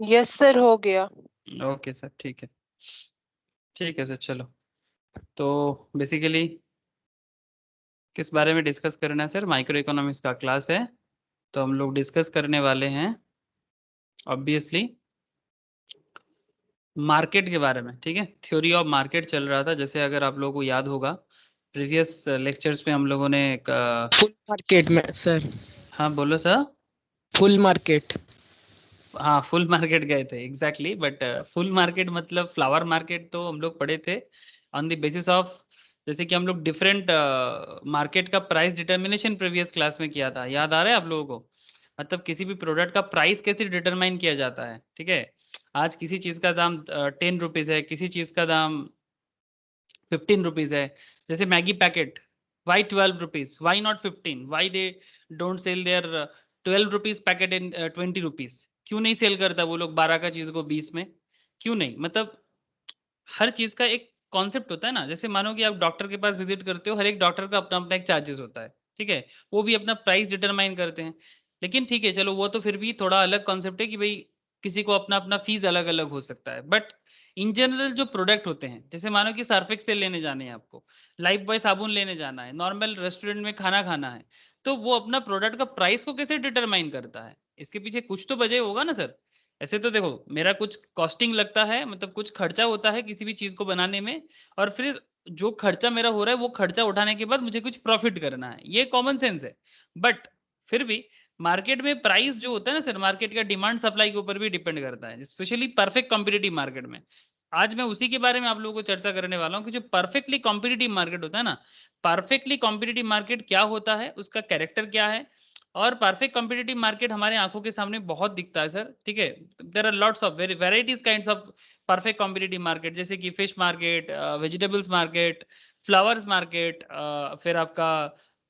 Yes sir, हो गया। Okay sir, ठीक है सर। चलो, तो बेसिकली किस बारे में डिस्कस करना है सर? माइक्रो इकोनॉमिक्स का क्लास है, तो हम लोग डिस्कस करने वाले हैं ऑब्वियसली मार्केट के बारे में। ठीक है, थ्योरी ऑफ मार्केट चल रहा था। जैसे अगर आप लोगों को याद होगा, प्रीवियस लेक्चर्स में हम लोगों ने एक फुल मार्केट में सर। हाँ बोलो सर। Full market. हाँ, फुल मार्केट गए थे एग्जैक्टली, बट फुल मार्केट मतलब फ्लावर मार्केट तो हम लोग पढ़े थे ऑन द बेसिस ऑफ, जैसे कि हम लोग डिफरेंट मार्केट का प्राइस डिटर्मिनेशन प्रीवियस क्लास में किया था। याद आ रहा है आप लोगों को? मतलब किसी भी प्रोडक्ट का प्राइस कैसे डिटरमाइन किया जाता है। ठीक है, आज किसी चीज का दाम 10 रुपीज है, किसी चीज का दाम 15 रुपीज है। जैसे Maggi packet, why 12 rupees, why not 15, why they don't sell their 12 rupees packet in 20 rupees? क्यों नहीं सेल करता वो लोग 12 का चीज को 20 में? क्यों नहीं? मतलब हर चीज का एक कॉन्सेप्ट होता है ना। जैसे मानो कि आप डॉक्टर के पास विजिट करते हो, हर एक डॉक्टर का अपना अपना एक चार्जेस होता है। ठीक है, वो भी अपना प्राइस डिटरमाइन करते हैं। लेकिन ठीक है चलो, वो तो फिर भी थोड़ा अलग कॉन्सेप्ट है कि भाई किसी को अपना अपना फीस अलग अलग हो सकता है। बट इन जनरल जो प्रोडक्ट होते हैं, जैसे मानो कि सर्फ एक्सेल लेने जाने हैं आपको, लाइफ बॉय साबुन लेने जाना है, नॉर्मल रेस्टोरेंट में खाना खाना है, तो वो अपना प्रोडक्ट का प्राइस को कैसे डिटरमाइन करता है? इसके पीछे कुछ तो वजह होगा ना सर। ऐसे तो देखो, मेरा कुछ कॉस्टिंग लगता है, मतलब कुछ खर्चा होता है किसी भी चीज को बनाने में, और फिर जो खर्चा मेरा हो रहा है वो खर्चा उठाने के बाद मुझे कुछ प्रॉफिट करना है, ये कॉमन सेंस है। बट फिर भी मार्केट में प्राइस जो होता है ना सर, मार्केट का डिमांड सप्लाई के ऊपर भी डिपेंड करता है, स्पेशली परफेक्ट कॉम्पिटिटिव मार्केट में। आज मैं उसी के बारे में आप लोगों को चर्चा करने वाला हूँ कि जो परफेक्टली कॉम्पिटिटिव मार्केट होता है ना, परफेक्टली कॉम्पिटिटिव मार्केट क्या होता है, उसका कैरेक्टर क्या है। और परफेक्ट कॉम्पिटिटिव मार्केट हमारे आंखों के सामने बहुत दिखता है सर। ठीक है, there are lots of varieties kinds of perfect competitive market, जैसे कि fish market, vegetables market, flowers market, फिर आपका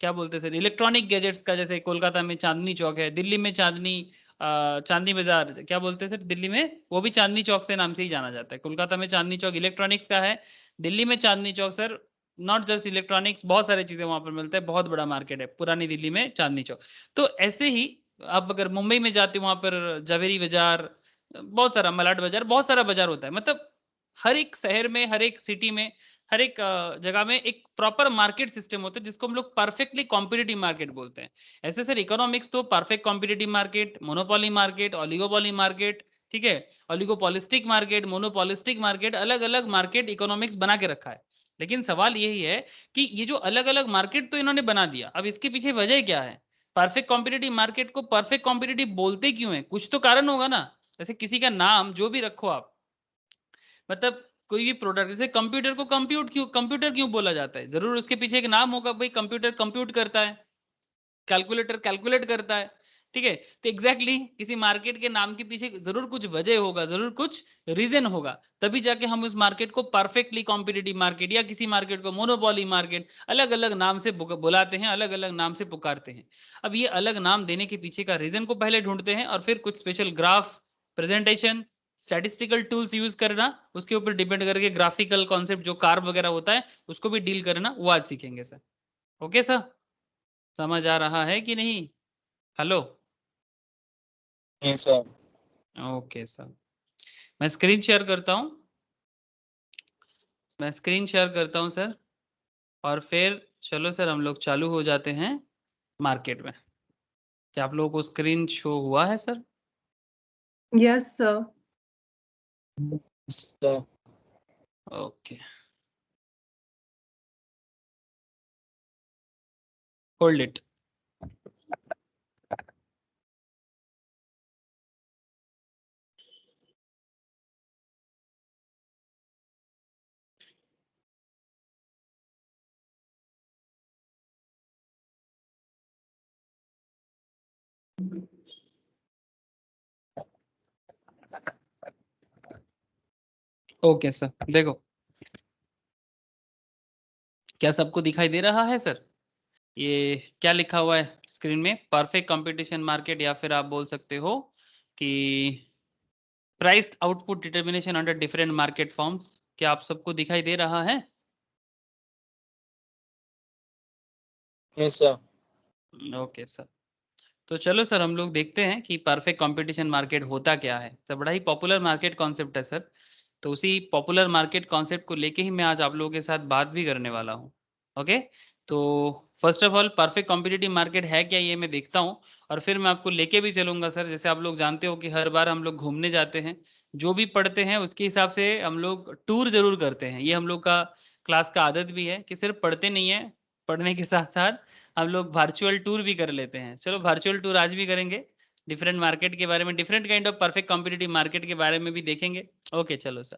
क्या बोलते हैं सर, इलेक्ट्रॉनिक गैजेट्स का, जैसे कोलकाता में चांदनी चौक है, दिल्ली में चांदनी बाजार क्या बोलते हैं सर दिल्ली में, वो भी चांदनी चौक से नाम से ही जाना जाता है। कोलकाता में चांदनी चौक इलेक्ट्रॉनिक्स का है, दिल्ली में Chandni Chowk sir not just electronics, बहुत सारी चीजें वहां पर मिलता है, बहुत बड़ा मार्केट है पुरानी दिल्ली में चांदनी चौक। तो ऐसे ही आप अगर मुंबई में जाते हो, वहां पर जवेरी बाजार, बहुत सारा मलाड बाजार, बहुत सारा बाजार होता है। मतलब हर एक शहर में, हर एक सिटी में, हर एक जगह में एक प्रॉपर मार्केट सिस्टम होता है, जिसको हम लोग परफेक्टली कॉम्पिटिटिव मार्केट बोलते हैं। ऐसे सर इकोनॉमिक्स तो perfect competitive market, monopoly market, oligopoly market, ठीक है, ऑलिगोपॉलिस्टिक मार्केट, मोनोपॉलिस्टिक मार्केट, अलग अलग मार्केट इकोनॉमिक्स बना के रखा है। लेकिन सवाल यही है कि ये जो अलग अलग मार्केट तो इन्होंने बना दिया, अब इसके पीछे वजह क्या है? परफेक्ट कॉम्पिटिटिव मार्केट को परफेक्ट कॉम्पिटिटिव बोलते क्यों है? कुछ तो कारण होगा ना। जैसे किसी का नाम जो भी रखो आप, मतलब कोई भी प्रोडक्ट, जैसे कंप्यूटर को कंप्यूटर क्यों बोला जाता है? जरूर उसके पीछे एक नाम होगा, भाई कंप्यूटर कंप्यूट करता है, कैलकुलेटर कैलकुलेट करता है। ठीक है, तो एग्जैक्टली किसी मार्केट के नाम के पीछे जरूर कुछ वजह होगा, जरूर कुछ रीजन होगा, तभी जाके हम उस मार्केट को परफेक्टली कॉम्पिटिटिव मार्केट या किसी मार्केट को मोनोपोली मार्केट अलग अलग नाम से बुलाते हैं, अलग अलग नाम से पुकारते हैं। अब ये अलग नाम देने के पीछे का रीजन को पहले ढूंढते हैं, और फिर कुछ special graph, presentation, statistical tools use करना, उसके ऊपर डिपेंड करके ग्राफिकल कॉन्सेप्ट जो कार्व वगैरह होता है उसको भी डील करना, वो आज सीखेंगे सर। ओके सर, समझ आ रहा है कि नहीं? हेलो? सर। ओके सर, मैं स्क्रीन शेयर करता हूँ, मैं स्क्रीन शेयर करता हूँ सर, और फिर चलो सर हम लोग चालू हो जाते हैं मार्केट में। क्या आप लोगों को स्क्रीन शो हुआ है sir? Yes sir. Okay, hold it. Okay sir, देखो क्या सबको दिखाई दे रहा है सर? ये क्या लिखा हुआ है स्क्रीन में? परफेक्ट कंपटीशन मार्केट, या फिर आप बोल सकते हो कि price output determination under different market forms. क्या आप सबको दिखाई दे रहा है? Yes sir. ओके सर, तो चलो सर हम लोग देखते हैं कि परफेक्ट कंपटीशन मार्केट होता क्या है। तो बड़ा ही पॉपुलर मार्केट कॉन्सेप्ट है सर। तो उसी पॉपुलर मार्केट कॉन्सेप्ट को लेके ही मैं आज आप लोगों के साथ बात भी करने वाला हूँ। ओके, तो first of all perfect competitive market है क्या ये मैं देखता हूँ, और फिर मैं आपको लेके भी चलूंगा सर। जैसे आप लोग जानते हो कि हर बार हम लोग घूमने जाते हैं, जो भी पढ़ते हैं उसके हिसाब से हम लोग टूर जरूर करते हैं। ये हम लोग का क्लास का आदत भी है कि सिर्फ पढ़ते नहीं है, पढ़ने के साथ साथ हम लोग वर्चुअल टूर भी कर लेते हैं। चलो वर्चुअल टूर आज भी करेंगे, डिफरेंट मार्केट के बारे में, different kind of perfect competitive market के बारे में भी देखेंगे। ओके चलो सर,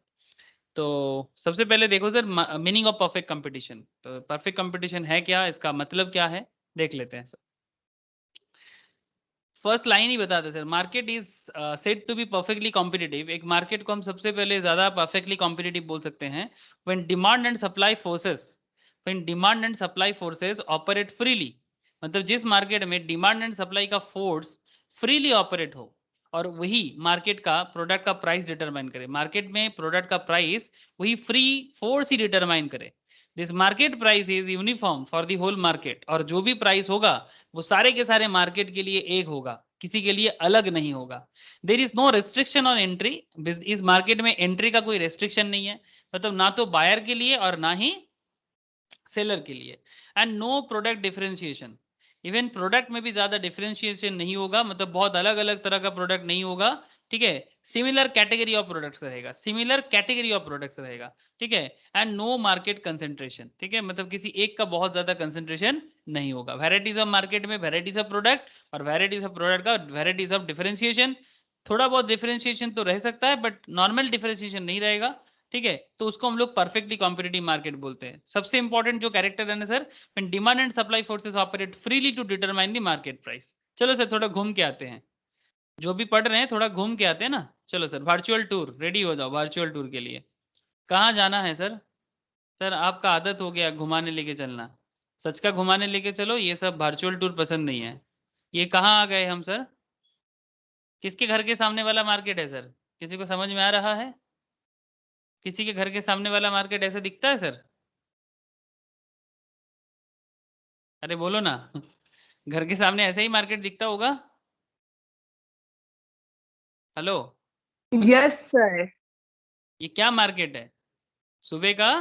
तो सबसे पहले देखो sir meaning of perfect competition. तो परफेक्ट कंपटीशन है क्या, इसका मतलब क्या है, देख लेते हैं सर। फर्स्ट लाइन ही बताते sir, market is said to be perfectly competitive. एक मार्केट को हम सबसे पहले ज्यादा परफेक्टली कॉम्पिटिटिव बोल सकते हैं when demand and supply forces, when demand and supply forces operate freely. मतलब जिस मार्केट में डिमांड एंड सप्लाई का फोर्स फ्रीली ऑपरेट हो, और वही मार्केट का प्रोडक्ट का प्राइस डिटरमाइन करे। मार्केट में प्रोडक्ट का प्राइस वही फ्री फोर्स ही डिटरमाइन करे। This market price is uniform for the whole market. और जो भी प्राइस होगा वो सारे के सारे मार्केट के लिए एक होगा, किसी के लिए अलग नहीं होगा। There is no restriction on entry. इस मार्केट में एंट्री का कोई रेस्ट्रिक्शन नहीं है, मतलब ना तो बायर के लिए और ना ही सेलर के लिए। And no product differentiation, even product में भी ज्यादा डिफरेंशिएशन नहीं होगा, मतलब बहुत अलग अलग तरह का प्रोडक्ट नहीं होगा। ठीक है, सिमिलर कैटेगरी ऑफ प्रोडक्ट्स रहेगा, सिमिलर कैटेगरी ऑफ प्रोडक्ट्स रहेगा। ठीक है, एंड नो मार्केट कंसेंट्रेशन। ठीक है, मतलब किसी एक का बहुत ज्यादा कंसेंट्रेशन नहीं होगा। वैरायटीज ऑफ मार्केट में वैरायटीज ऑफ प्रोडक्ट, और वैरायटीज ऑफ प्रोडक्ट का वैरायटीज ऑफ डिफरेंशिएशन। थोड़ा बहुत डिफरेंशिएशन तो रह सकता है बट नॉर्मल डिफरेंशिएशन नहीं रहेगा। ठीक है, तो उसको हम लोग परफेक्टली कॉम्पिटिटिव मार्केट बोलते हैं। सबसे इंपॉर्टेंट जो कैरेक्टर है ना sir, when demand and supply forces operate freely to determine the market price. चलो सर थोड़ा घूम के आते हैं, जो भी पढ़ रहे हैं थोड़ा घूम के आते हैं ना। चलो सर वर्चुअल टूर, रेडी हो जाओ वर्चुअल टूर के लिए। कहाँ जाना है सर? सर आपका आदत हो गया घुमाने लेके चलना, सच का घुमाने लेके चलो, ये सब वर्चुअल टूर पसंद नहीं है। ये कहाँ आ गए हम सर? किसके घर के सामने वाला मार्केट है सर? किसी को समझ में आ रहा है? किसी के घर के सामने वाला मार्केट ऐसे दिखता है सर? अरे बोलो ना घर के सामने ऐसे ही मार्केट दिखता होगा। Hello, yes sir. ये क्या मार्केट है? सुबह का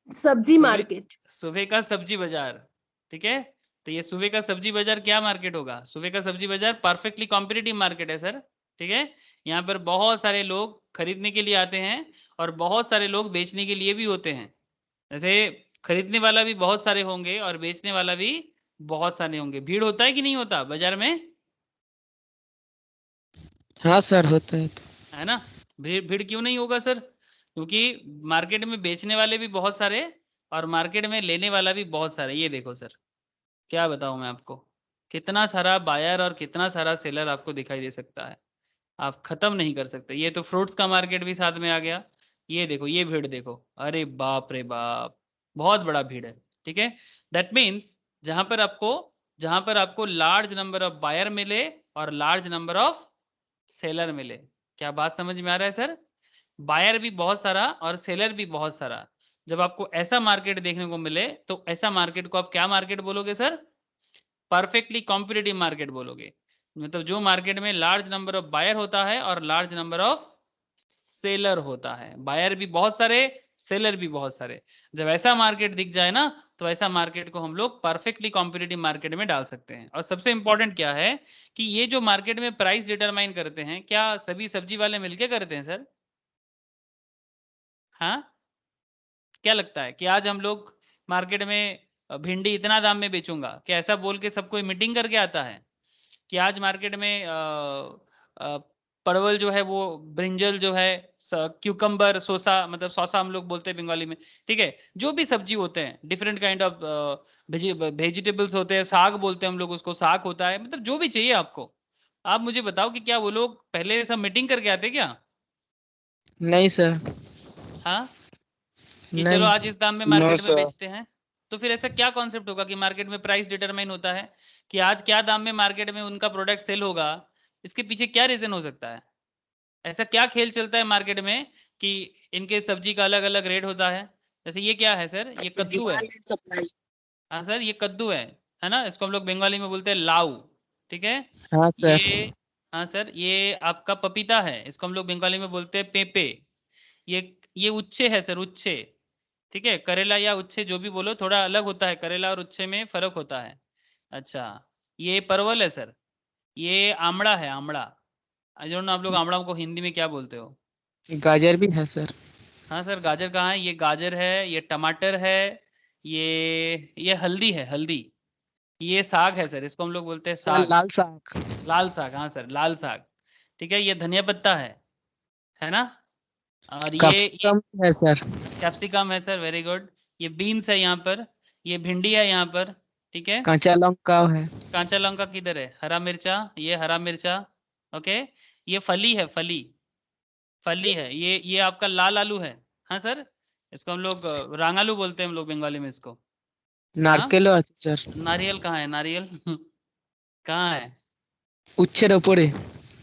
सब्जी सुबह मार्केट। सुबह का सब्जी बाजार। ठीक है, तो ये सुबह का सब्जी बाजार क्या मार्केट होगा? सुबह का सब्जी बाजार परफेक्टली कॉम्पिटिटिव मार्केट है सर। ठीक है, यहाँ पर बहुत सारे लोग खरीदने के लिए आते हैं और बहुत सारे लोग बेचने के लिए भी होते हैं। जैसे खरीदने वाला भी बहुत सारे होंगे और बेचने वाला भी बहुत सारे होंगे। भीड़ होता है कि नहीं होता बाजार में? हाँ सर, होता है तो। है ना? भीड़ भीड़ क्यों नहीं होगा सर? क्योंकि मार्केट में बेचने वाले भी बहुत सारे और मार्केट में लेने वाला भी बहुत सारे। ये देखो सर, क्या बताऊं मैं आपको, कितना सारा बायर और कितना सारा सेलर आपको दिखाई दे सकता है, आप खत्म नहीं कर सकते। ये तो फ्रूट्स का मार्केट भी साथ में आ गया। ये देखो, ये भीड़ देखो, अरे बाप रे बाप, बहुत बड़ा भीड़ है। ठीक है, दैट मीन्स जहां पर आपको लार्ज नंबर ऑफ बायर मिले और लार्ज नंबर ऑफ सेलर मिले। क्या बात समझ में आ रहा है सर? बायर भी बहुत सारा और सेलर भी बहुत सारा। जब आपको ऐसा मार्केट देखने को मिले तो ऐसा मार्केट को आप क्या मार्केट बोलोगे सर? परफेक्टली कॉम्पिटिटिव मार्केट बोलोगे। मतलब जो मार्केट में लार्ज नंबर ऑफ बायर होता है और लार्ज नंबर ऑफ सेलर होता है। बायर भी बहुत सारे, सेलर भी बहुत सारे। जब ऐसा मार्केट दिख जाए ना, तो ऐसा मार्केट को हम लोग परफेक्टली कॉम्पिटिटिव मार्केट में डाल सकते हैं। और सबसे इंपॉर्टेंट क्या है कि ये जो मार्केट में प्राइस डिटरमाइन करते हैं, क्या सभी सब्जी वाले मिलके करते हैं सर? हाँ, क्या लगता है कि आज हम लोग मार्केट में भिंडी इतना दाम में बेचूंगा, क्या ऐसा बोल के सब कोई मीटिंग करके आता है कि आज मार्केट में अ, परवल जो है वो, ब्रिंजल जो है, क्यूकम्बर, सोसा, मतलब सौसा हम लोग बोलते हैं बंगाली में। ठीक है, जो भी सब्जी होते हैं, डिफरेंट काइंड ऑफ वेजिटेबल्स होते हैं, साग बोलते हैं हम लोग उसको, साग होता है, मतलब जो भी चाहिए आपको। आप मुझे बताओ कि क्या वो लोग पहले सब मीटिंग करके आते क्या? नहीं सर। हाँ, कि चलो नहीं। आज इस दाम में नो मार्केट में सर। बेचते हैं। तो फिर ऐसा क्या कॉन्सेप्ट होगा कि मार्केट में प्राइस डिटरमाइन होता है कि आज क्या दाम में मार्केट में उनका प्रोडक्ट सेल होगा? इसके पीछे क्या रीजन हो सकता है? ऐसा क्या खेल चलता है मार्केट में कि इनके सब्जी का अलग अलग रेट होता है? जैसे ये क्या है सर? ये कद्दू है। Demand and supply. हाँ सर, ये कद्दू है ना? इसको हम लोग बंगाली में बोलते हैं लाऊ। ठीक है। हाँ सर। ये हाँ सर, ये आपका पपीता है, इसको हम लोग बंगाली में बोलते हैं पेपे। ये उच्छे है सर, उच्छे। ठीक है, करेला या उच्छे जो भी बोलो, थोड़ा अलग होता है, करेला और उच्छे में फर्क होता है। अच्छा, ये परवल है सर। ये आमड़ा है, आमड़ा। आई डोंट नो आप लोग आमड़ा को हिंदी में क्या बोलते हो। गाजर भी है सर। हाँ सर, गाजर कहाँ है? ये गाजर है, ये टमाटर है, ये हल्दी है, हल्दी। ये साग है सर, इसको हम लोग बोलते हैं साग। लाल साग। लाल साग, हाँ सर, लाल साग। ठीक है, ये धनिया पत्ता है ना। और ये कैप्सिकम है सर। कैप्सिकम है सर, वेरी गुड। ये बीन्स है यहाँ पर, ये भिंडी है यहाँ पर। ठीक है। कांचा लौंगा है। कांचा लौंगा किधर है? हरा मिर्चा, ये हरा मिर्चा। ओके। ये फली है, फली। फली है, ये आपका लाल आलू है। हाँ सर, इसको हम लोग रांगालू बोलते हैं हम लोग बंगाली में इसको। हाँ, नारकेलो আছে सर। नारियल कहाँ है, नारियल? कहाँ है? উচ্ছের ওপরে।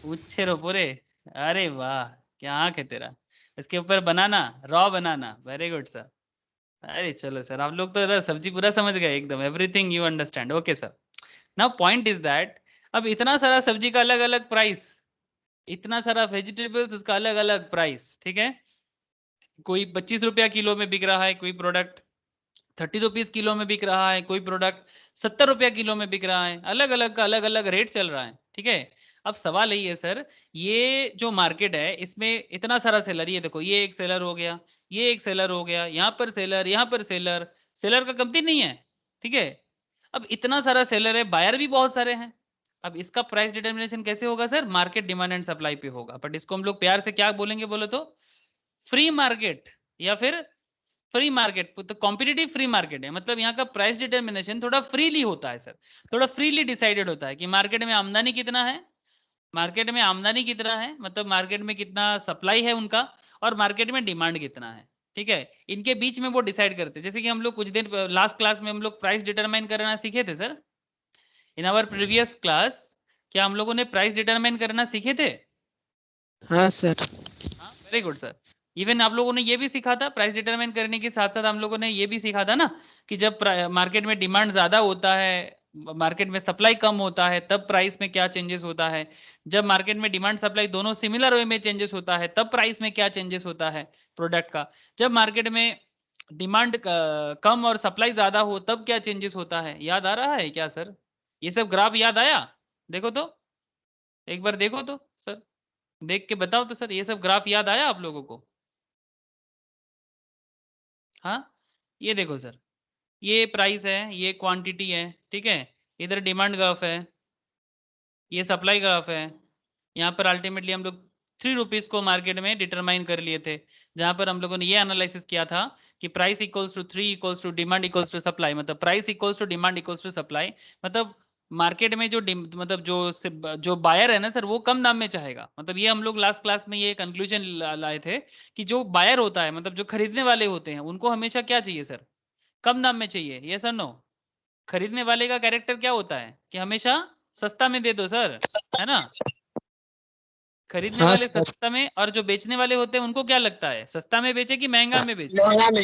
उच्छे रो पूरे। अरे वाह, क्या आंख है तेरा। इसके ऊपर बनाना, रॉ बनाना, वेरी गुड सर। अरे चलो सर, आप लोग तो सब्जी पूरा समझ गए एकदम, everything you understand. Okay sir. Now point is that, अब इतना सारा सब्जी का अलग अलग प्राइस, इतना सारा वेजिटेबल्स उसका अलग अलग प्राइस। ठीक है, कोई 25 रुपया किलो में बिक रहा है, कोई प्रोडक्ट 30 रुपीज किलो में बिक रहा है, कोई प्रोडक्ट 70 रुपया किलो में बिक रहा है। अलग अलग का अलग अलग रेट चल रहा है। ठीक है। अब सवाल यही है सर, ये जो मार्केट है इसमें इतना सारा सेलर, ये देखो, ये एक सेलर हो गया, ये एक सेलर हो गया, यहाँ पर सेलर, यहाँ पर सेलर, सेलर का कमती नहीं है। ठीक है। अब इतना सारा सेलर है, बायर भी बहुत सारे हैं। अब इसका प्राइस डिटर्मिनेशन कैसे होगा sir? Market demand and supply पे होगा, बट इसको हम लोग प्यार से क्या बोलेंगे बोलो तो? फ्री मार्केट, या फिर फ्री मार्केट। तो कॉम्पिटिटिव फ्री मार्केट है, मतलब यहाँ का प्राइस डिटर्मिनेशन थोड़ा फ्रीली होता है सर, थोड़ा फ्रीली डिसाइडेड होता है कि मार्केट में आमदनी कितना है, मार्केट में आमदनी कितना है, मतलब मार्केट में कितना सप्लाई है उनका, और मार्केट में डिमांड कितना है। ठीक है, इनके बीच में वो डिसाइड करते हैं। जैसे कि हम लोग कुछ दिन लास्ट क्लास में हम लोग प्राइस डिटरमाइन करना सीखे थे sir, in our previous class. क्या हम लोगों ने प्राइस डिटरमाइन करना सीखे थे? हाँ सर। हाँ, वेरी गुड सर। इवन आप लोगों ने ये भी सीखा था, प्राइस डिटरमाइन करने के साथ साथ हम लोगों ने ये भी सीखा था ना, कि जब मार्केट में डिमांड ज्यादा होता है, मार्केट में सप्लाई कम होता है, तब प्राइस में क्या चेंजेस होता है। जब मार्केट में डिमांड सप्लाई दोनों सिमिलर वे में चेंजेस होता है, तब प्राइस में क्या चेंजेस होता है प्रोडक्ट का। जब मार्केट में डिमांड कम और सप्लाई ज्यादा हो, तब क्या चेंजेस होता है। याद आ रहा है क्या सर? ये सब ग्राफ याद आया? देखो तो, एक बार देखो तो सर, देख के बताओ तो सर, ये सब ग्राफ याद आया आप लोगों को? हाँ, ये देखो सर, ये प्राइस है, ये क्वांटिटी है। ठीक है, इधर डिमांड ग्राफ है, ये सप्लाई ग्राफ है। यहाँ पर अल्टीमेटली हम लोग 3 रुपीज को मार्केट में डिटरमाइन कर लिए थे, जहां पर हम लोगों ने ये एनालिसिस किया था कि price equals to 3 equals to demand equals to supply, मतलब price equals to demand equals to supply. मतलब मार्केट में जो मतलब जो बायर है ना सर, वो कम दाम में चाहेगा। मतलब ये हम लोग लास्ट क्लास में ये कंक्लूजन लाए थे कि जो बायर होता है, मतलब जो खरीदने वाले होते हैं, उनको हमेशा क्या चाहिए सर? कम दाम में चाहिए। ये सर नो, खरीदने वाले का कैरेक्टर क्या होता है कि हमेशा सस्ता में दे दो सर, है ना। खरीदने हाँ वाले सर। सस्ता में, और जो बेचने वाले होते हैं उनको क्या लगता है, सस्ता में बेचे कि महंगा में बेचे। महंगा में।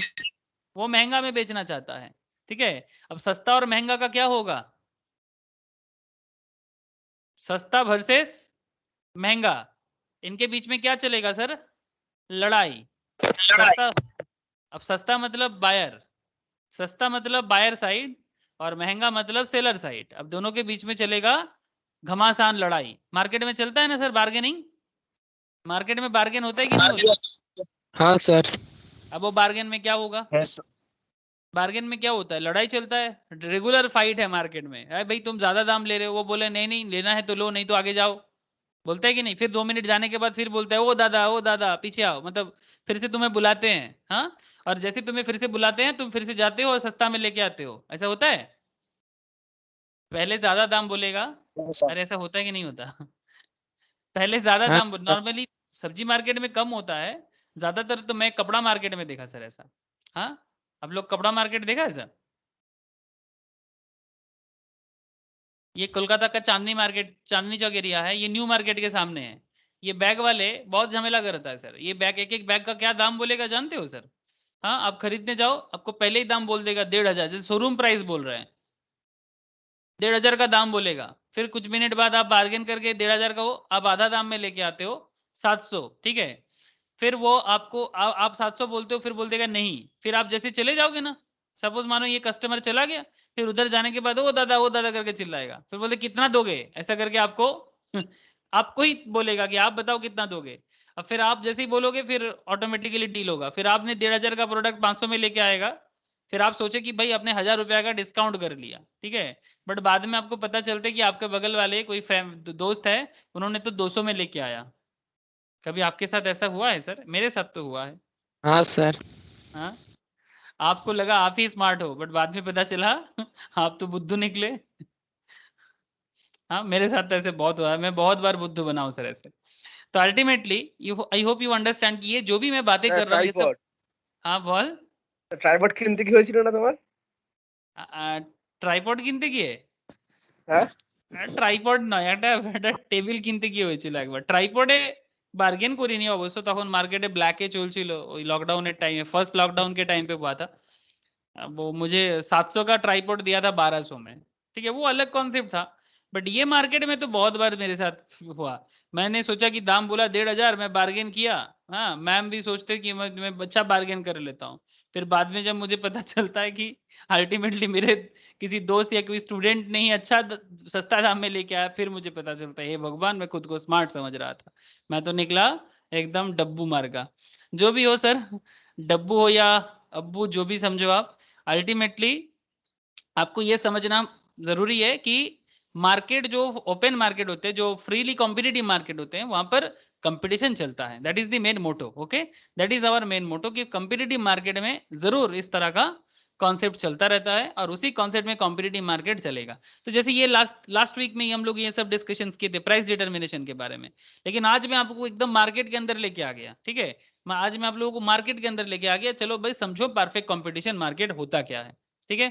वो महंगा में बेचना चाहता है। ठीक है। अब सस्ता और महंगा का क्या होगा? सस्ता वर्सेस महंगा, इनके बीच में क्या चलेगा सर? लड़ाई। सस्ता, अब सस्ता मतलब बायर, सस्ता मतलब बायर साइड, और महंगा मतलब सेलर साइड। अब दोनों के बीच में चलेगा घमासान लड़ाई। मार्केट में चलता है ना सर बार्गेनिंग, मार्केट में बार्गेन होता है कि नहीं होता? हाँ सर। अब वो बार्गेन में क्या होगा? बार्गेन में क्या होता है? लड़ाई चलता है, रेगुलर फाइट है मार्केट में। अरे भाई तुम ज्यादा दाम ले रहे हो, वो बोले नहीं नहीं लेना है तो लो, नहीं तो आगे जाओ। बोलता है कि नहीं? फिर 2 मिनट जाने के बाद फिर बोलता है ओ दादा पीछे आओ, मतलब फिर से तुम्हें बुलाते हैं। हाँ, और जैसे तुम्हें फिर से बुलाते हैं, तुम फिर से जाते हो और सस्ता में लेके आते हो। ऐसा होता है? पहले ज्यादा दाम बोलेगा। अरे ऐसा होता है कि नहीं होता? पहले ज्यादा हाँ दाम, सर। नॉर्मली सब्जी मार्केट में कम होता है, ज्यादातर तो मैं कपड़ा मार्केट में देखा सर ऐसा। हाँ, आप लोग कपड़ा मार्केट देखा है सर? ये कोलकाता का चांदनी मार्केट, चांदनी चौक एरिया है, ये न्यू मार्केट के सामने है। ये बैग वाले बहुत झमेला करता है सर। ये बैग, एक एक बैग का क्या दाम बोलेगा जानते हो सर? हाँ, आप खरीदने जाओ, आपको पहले ही दाम बोल देगा 1,500, जैसे शोरूम प्राइस बोल रहे हैं। 1,500 का दाम बोलेगा, फिर कुछ मिनट बाद आप बार्गेन करके 1,500 का वो आप आधा दाम में लेके आते हो 700, ठीक है। फिर वो आपको आप 700 बोलते हो, फिर बोल देगा नहीं, फिर आप जैसे चले जाओगे ना, सपोज मानो ये कस्टमर चला गया, फिर उधर जाने के बाद वो दादा करके चिल्लाएगा, फिर बोलते कितना दोगे, ऐसा करके आपको आपको ही बोलेगा कि आप बताओ कितना दोगे। अब फिर आप जैसे ही बोलोगे फिर ऑटोमेटिकली डील होगा, फिर आपने 1,500 का प्रोडक्ट 500 में लेके आएगा, फिर आप सोचे कि भाई आपने 1,000 रुपया का डिस्काउंट कर लिया, ठीक है, बट बाद में आपको पता चलता है कि आपके बगल वाले कोई दोस्त है, उन्होंने तो 200 में लेके आया। कभी आपके साथ ऐसा हुआ है सर? मेरे साथ तो हुआ है। हाँ सर। हाँ, आपको लगा आप ही स्मार्ट हो, बट बाद में पता चला आप तो बुद्धू निकले। हाँ, मेरे साथ तो ऐसे बहुत हुआ है, मैं बहुत बार बुद्धू बना हूँ सर ऐसे। तो ultimately I hope you understand कि ये जो भी मैं बातें कर रहा हूँ ये सब। हाँ बोल। ট্রাইপড কিনতে কি হয়েছিল না তোমার? ট্রাইপড কিনতে গিয়ে? হ্যাঁ, ট্রাইপড নয়, একটা টেবিল কিনতে গিয়ে হয়েছিল একবার। ট্রাইপডে বার্গেন করিনি অবশ্য, তখন মার্কেটে ব্ল্যাকে চলছিল ওই लॉकडाउन टाइम, फर्स्ट लॉकडाउन के टाइम पे हुआ था। वो मुझे 700 का ट्राइपॉड दिया था 1200 में, ठीक है, वो अलग कॉन्सेप्ट था। बट ये मार्केट में तो बहुत बार मेरे साथ हुआ। मैंने सोचा कि दाम बोला 1,500, मैं बार्गेन किया। हाँ, मैम भी सोचते कि मैं अच्छा बार्गेन कर लेता हूँ। फिर बाद में जब मुझे पता चलता है कि अल्टीमेटली मेरे किसी दोस्त या कोई स्टूडेंट ने ही अच्छा सस्ता दाम में लेके आया, फिर मुझे पता चलता है हे भगवान, मैं खुद को स्मार्ट समझ रहा था, मैं तो निकला एकदम डब्बू मार का। जो भी हो सर, डब्बू हो या अब्बू, जो भी समझो आप, अल्टीमेटली आपको ये समझना जरूरी है कि मार्केट जो ओपन मार्केट होते हैं, जो फ्रीली कॉम्पिटिटिव मार्केट होते हैं, वहां पर कंपटीशन चलता है। That is the main motto, okay, that is our main motto कि कंपटीटिव मार्केट में जरूर इस तरह का कॉन्सेप्ट चलता रहता है और उसी कॉन्सेप्ट में कॉम्पिटिटिव मार्केट चलेगा। तो जैसे ये लास्ट वीक में ही हम लोग ये सब डिस्कशन किए थे प्राइस डिटर्मिनेशन के बारे में, लेकिन आज मैं आपको एकदम मार्केट के अंदर लेके आ गया, ठीक है, आज मैं आप लोगों को मार्केट के अंदर लेके आ गया। चलो भाई समझो परफेक्ट कॉम्पिटिशन मार्केट होता क्या है, ठीक है।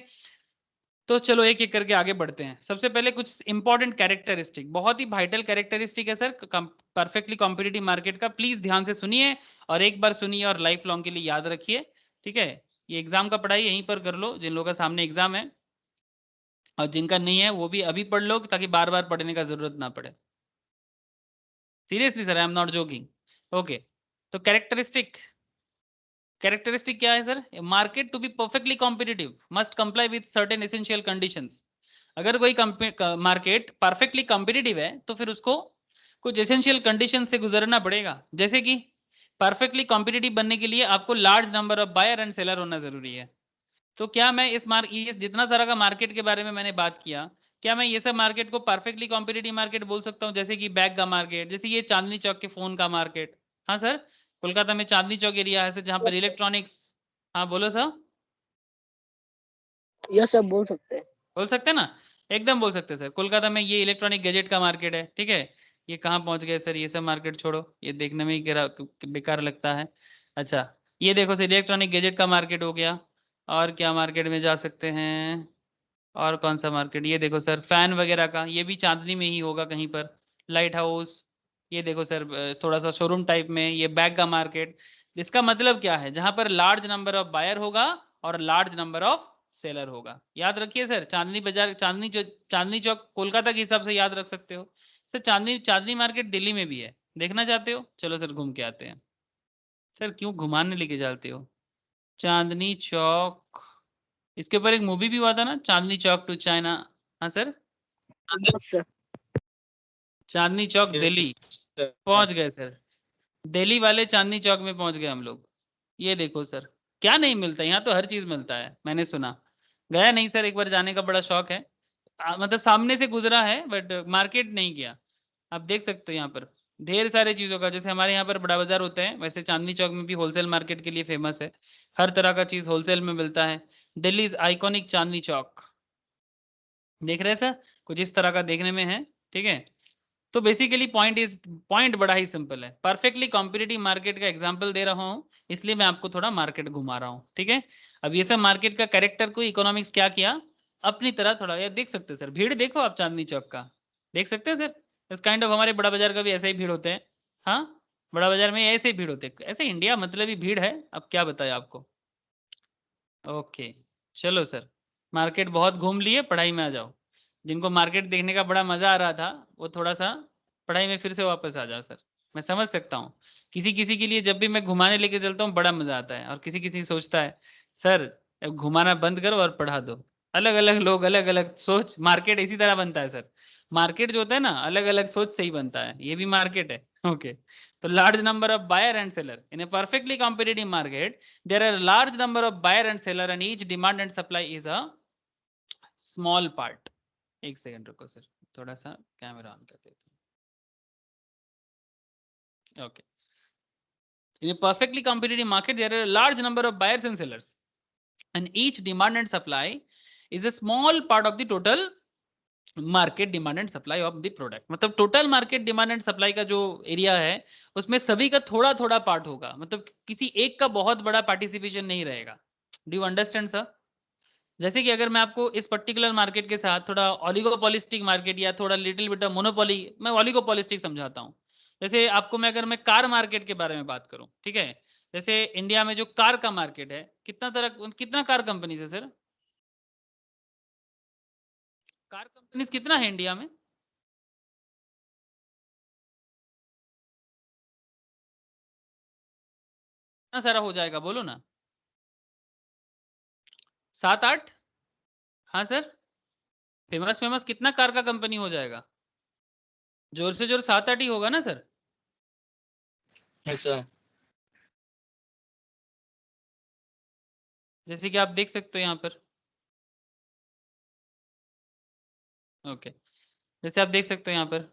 तो चलो एक एक करके आगे बढ़ते हैं। सबसे पहले कुछ इंपॉर्टेंट कैरेक्टरिस्टिक, बहुत ही वाइटल कैरेक्टरिस्टिक है सर परफेक्टली कॉम्पिटिटिव मार्केट का, प्लीज ध्यान से सुनिए और एक बार सुनिए और लाइफ लॉन्ग के लिए याद रखिए, ठीक है। ये एग्जाम का पढ़ाई यहीं पर कर लो, जिन लोगों का सामने एग्जाम है, और जिनका नहीं है वो भी अभी पढ़ लो ताकि बार बार पढ़ने का जरूरत ना पड़े। Seriously sir, I am not joking, okay. तो कैरेक्टरिस्टिक क्या है sir? Market to be perfectly competitive must comply with certain essential conditions. अगर कोई मार्केट परफेक्टली कॉम्पिटिटिव है तो फिर उसको कुछ एसेंशियल कंडीशन से गुजरना पड़ेगा, जैसे कि परफेक्टली कॉम्पिटिटिव बनने के लिए आपको large number of buyer and seller होना जरूरी है। तो क्या मैं इस जितना सारा का मार्केट के बारे में मैंने बात किया, क्या मैं ये सब मार्केट को परफेक्टली कॉम्पिटिटिव मार्केट बोल सकता हूँ? जैसे कि बैग का मार्केट, जैसे ये चांदनी चौक के फोन का मार्केट। हाँ सर, कोलकाता में चांदनी चौक एरिया है सर, जहाँ पर इलेक्ट्रॉनिक्स। हाँ बोलो सर। यह सब बोल सकते हैं। बोल सकते हैं ना, एकदम बोल सकते हैं सर। कोलकाता में ये इलेक्ट्रॉनिक गैजेट का मार्केट है, ठीक है। ये कहाँ पहुंच गए सर? ये सब मार्केट छोड़ो, ये देखने में ही बेकार लगता है। अच्छा, ये देखो सर, इलेक्ट्रॉनिक गैजेट का मार्केट हो गया। और क्या मार्केट में जा सकते हैं? और कौन सा मार्केट? ये देखो सर, फैन वगैरह का, ये भी चांदनी में ही होगा कहीं पर। लाइट हाउस, ये देखो सर, थोड़ा सा शोरूम टाइप में। ये बैग का मार्केट, इसका मतलब क्या है? जहां पर लार्ज नंबर ऑफ बायर होगा और लार्ज नंबर ऑफ सेलर होगा। याद रखिए सर, चांदनी बाजार, चांदनी चौक कोलकाता के हिसाब से याद रख सकते हो सर। चांदनी चांदनी मार्केट दिल्ली में भी है, देखना चाहते हो? चलो सर घूम के आते हैं। सर क्यों घुमाने लेके जाते हो? चांदनी चौक, इसके ऊपर एक मूवी भी हुआ था ना, चांदनी चौक टू चाइना। हाँ sir, yes sir. Chandni Chowk Delhi पहुंच गए सर। दिल्ली वाले चांदनी चौक में पहुंच गए हम लोग। ये देखो सर, क्या नहीं मिलता यहाँ? तो हर चीज मिलता है, मैंने सुना। गया नहीं सर, एक बार जाने का बड़ा शौक है। मतलब सामने से गुजरा है बट मार्केट नहीं गया। आप देख सकते हो यहाँ पर ढेर सारे चीजों का, जैसे हमारे यहाँ पर बड़ा बाजार होता है, वैसे चांदनी चौक में भी होलसेल मार्केट के लिए फेमस है। हर तरह का चीज होलसेल में मिलता है। Delhi is iconic Chandni Chowk. देख रहे हैं सर, कुछ इस तरह का देखने में है, ठीक है। तो बेसिकली पॉइंट बड़ा ही सिंपल है। परफेक्टली कॉम्पिटिटिव मार्केट का एग्जांपल दे रहा हूँ, इसलिए मैं आपको थोड़ा मार्केट घुमा रहा हूँ, ठीक है। अब ये सब मार्केट का कैरेक्टर को इकोनॉमिक्स क्या किया अपनी तरह थोड़ा, ये देख सकते हैं सर। भीड़ देखो आप चांदनी चौक का, देख सकते हैं सर। इस काइंड ऑफ हमारे बड़ा बाजार का भी ऐसे ही भीड़ होते हैं। हाँ, बड़ा बाजार में ऐसे ही भीड़ होते हैं, ऐसे इंडिया मतलब ही भीड़ है, अब क्या बताए आपको। ओके, चलो सर, मार्केट बहुत घूम लिए, पढ़ाई में आ जाओ। जिनको मार्केट देखने का बड़ा मजा आ रहा था वो थोड़ा सा पढ़ाई में फिर से वापस आ जाओ सर। मैं समझ सकता हूँ, किसी किसी के लिए जब भी मैं घुमाने लेके चलता हूँ बड़ा मजा आता है, और किसी किसी सोचता है सर अब घुमाना बंद करो और पढ़ा दो। अलग अलग लोग, अलग अलग सोच। मार्केट इसी तरह बनता है सर। मार्केट जो होता है ना, अलग अलग सोच से ही बनता है। ये भी मार्केट है। ओके, तो large number of buyer and seller in a perfectly competitive market, there are large number of buyer and seller and each demand and supply is a small part. एक सेकंड रुको sir, थोड़ा सा camera on कर देता हूँ। Okay, in a perfectly competitive market there are a large number of buyers and sellers and each demand and supply is a small part of the total market demand and supply of the product. मतलब total market demand and supply का जो area है उसमें सभी का थोड़ा थोड़ा part होगा, मतलब किसी एक का बहुत बड़ा पार्टिसिपेशन नहीं रहेगा। Do you understand sir? जैसे कि अगर मैं आपको इस पर्टिकुलर मार्केट के साथ थोड़ा ओलिगोपॉलिस्टिक मार्केट या थोड़ा लिटिल बिट ऑफ मोनोपोली, मैं ओलिगोपॉलिस्टिक समझाता हूँ। जैसे आपको मैं अगर मैं कार मार्केट के बारे में बात करूँ, ठीक है, जैसे इंडिया में जो कार का मार्केट है, कितना कार कंपनीज है सर? कार कंपनीज कितना है इंडिया में? कितना सारा हो जाएगा बोलो ना? 7-8? हाँ सर, फेमस फेमस कितना कार का कंपनी हो जाएगा? जोर से जोर 7-8 ही होगा ना सर? सर जैसे कि आप देख सकते हो यहाँ पर। ओके, जैसे आप देख सकते हो यहाँ पर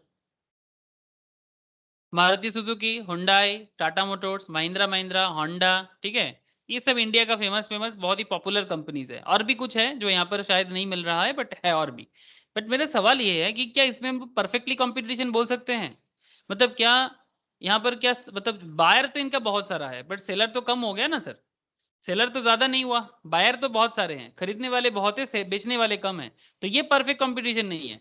Maruti Suzuki, Hyundai, Tata Motors, Mahindra Mahindra, Honda, ठीक है, ये सब इंडिया का फेमस फेमस बहुत ही पॉपुलर कंपनीज है। और भी कुछ है जो यहाँ पर शायद नहीं मिल रहा है, बट है और भी। बट मेरा सवाल ये है कि क्या इसमें हम परफेक्टली कंपटीशन बोल सकते हैं? मतलब क्या यहाँ पर क्या मतलब बायर तो इनका बहुत सारा है बट सेलर तो कम हो गया ना सर? सेलर तो ज्यादा नहीं हुआ, बायर तो बहुत सारे हैं, खरीदने वाले बहुत है, बेचने वाले कम है। तो ये परफेक्ट कंपटीशन नहीं है।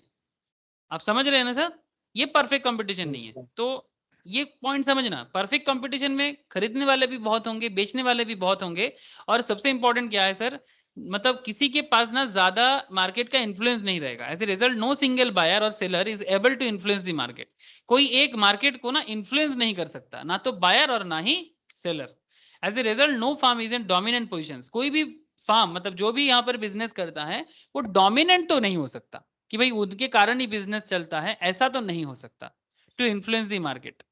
आप समझ रहे हैं ना सर? ये परफेक्ट कंपटीशन नहीं है। तो ये पॉइंट समझना, परफेक्ट कंपटीशन में खरीदने वाले भी बहुत होंगे, बेचने वाले भी बहुत होंगे। और सबसे इंपॉर्टेंट क्या है सर, मतलब किसी के पास ना ज्यादा मार्केट का इन्फ्लुएंस नहीं रहेगा। As a result no single buyer और seller is able to influence the market. कोई एक मार्केट को ना इन्फ्लुएंस नहीं कर सकता, ना तो बायर और ना ही seller. As a result no firm is in dominant position. कोई भी फार्म, मतलब जो भी यहाँ पर बिजनेस करता है, वो डोमिनेंट तो नहीं हो सकता कि भाई उनके कारण ही बिजनेस चलता है, ऐसा तो नहीं हो सकता टू इन्फ्लुएंस द मार्केट।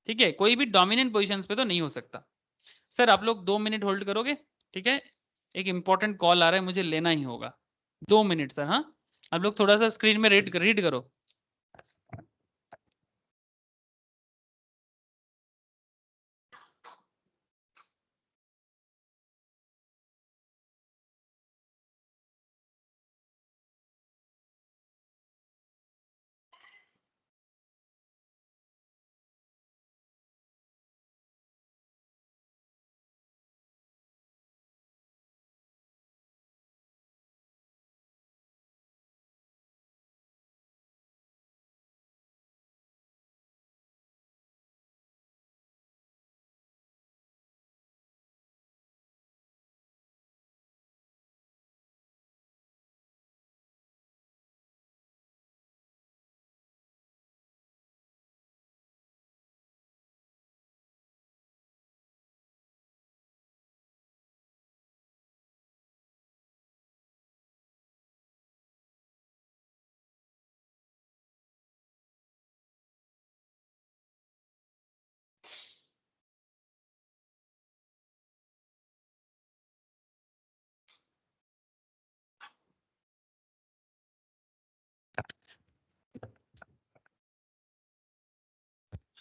ठीक है, कोई भी डोमिनेंट पोजीशंस पे तो नहीं हो सकता। सर आप लोग 2 मिनट होल्ड करोगे? ठीक है, एक इंपॉर्टेंट कॉल आ रहा है, मुझे लेना ही होगा। 2 मिनट सर। हाँ, आप लोग थोड़ा सा स्क्रीन में रीड करो।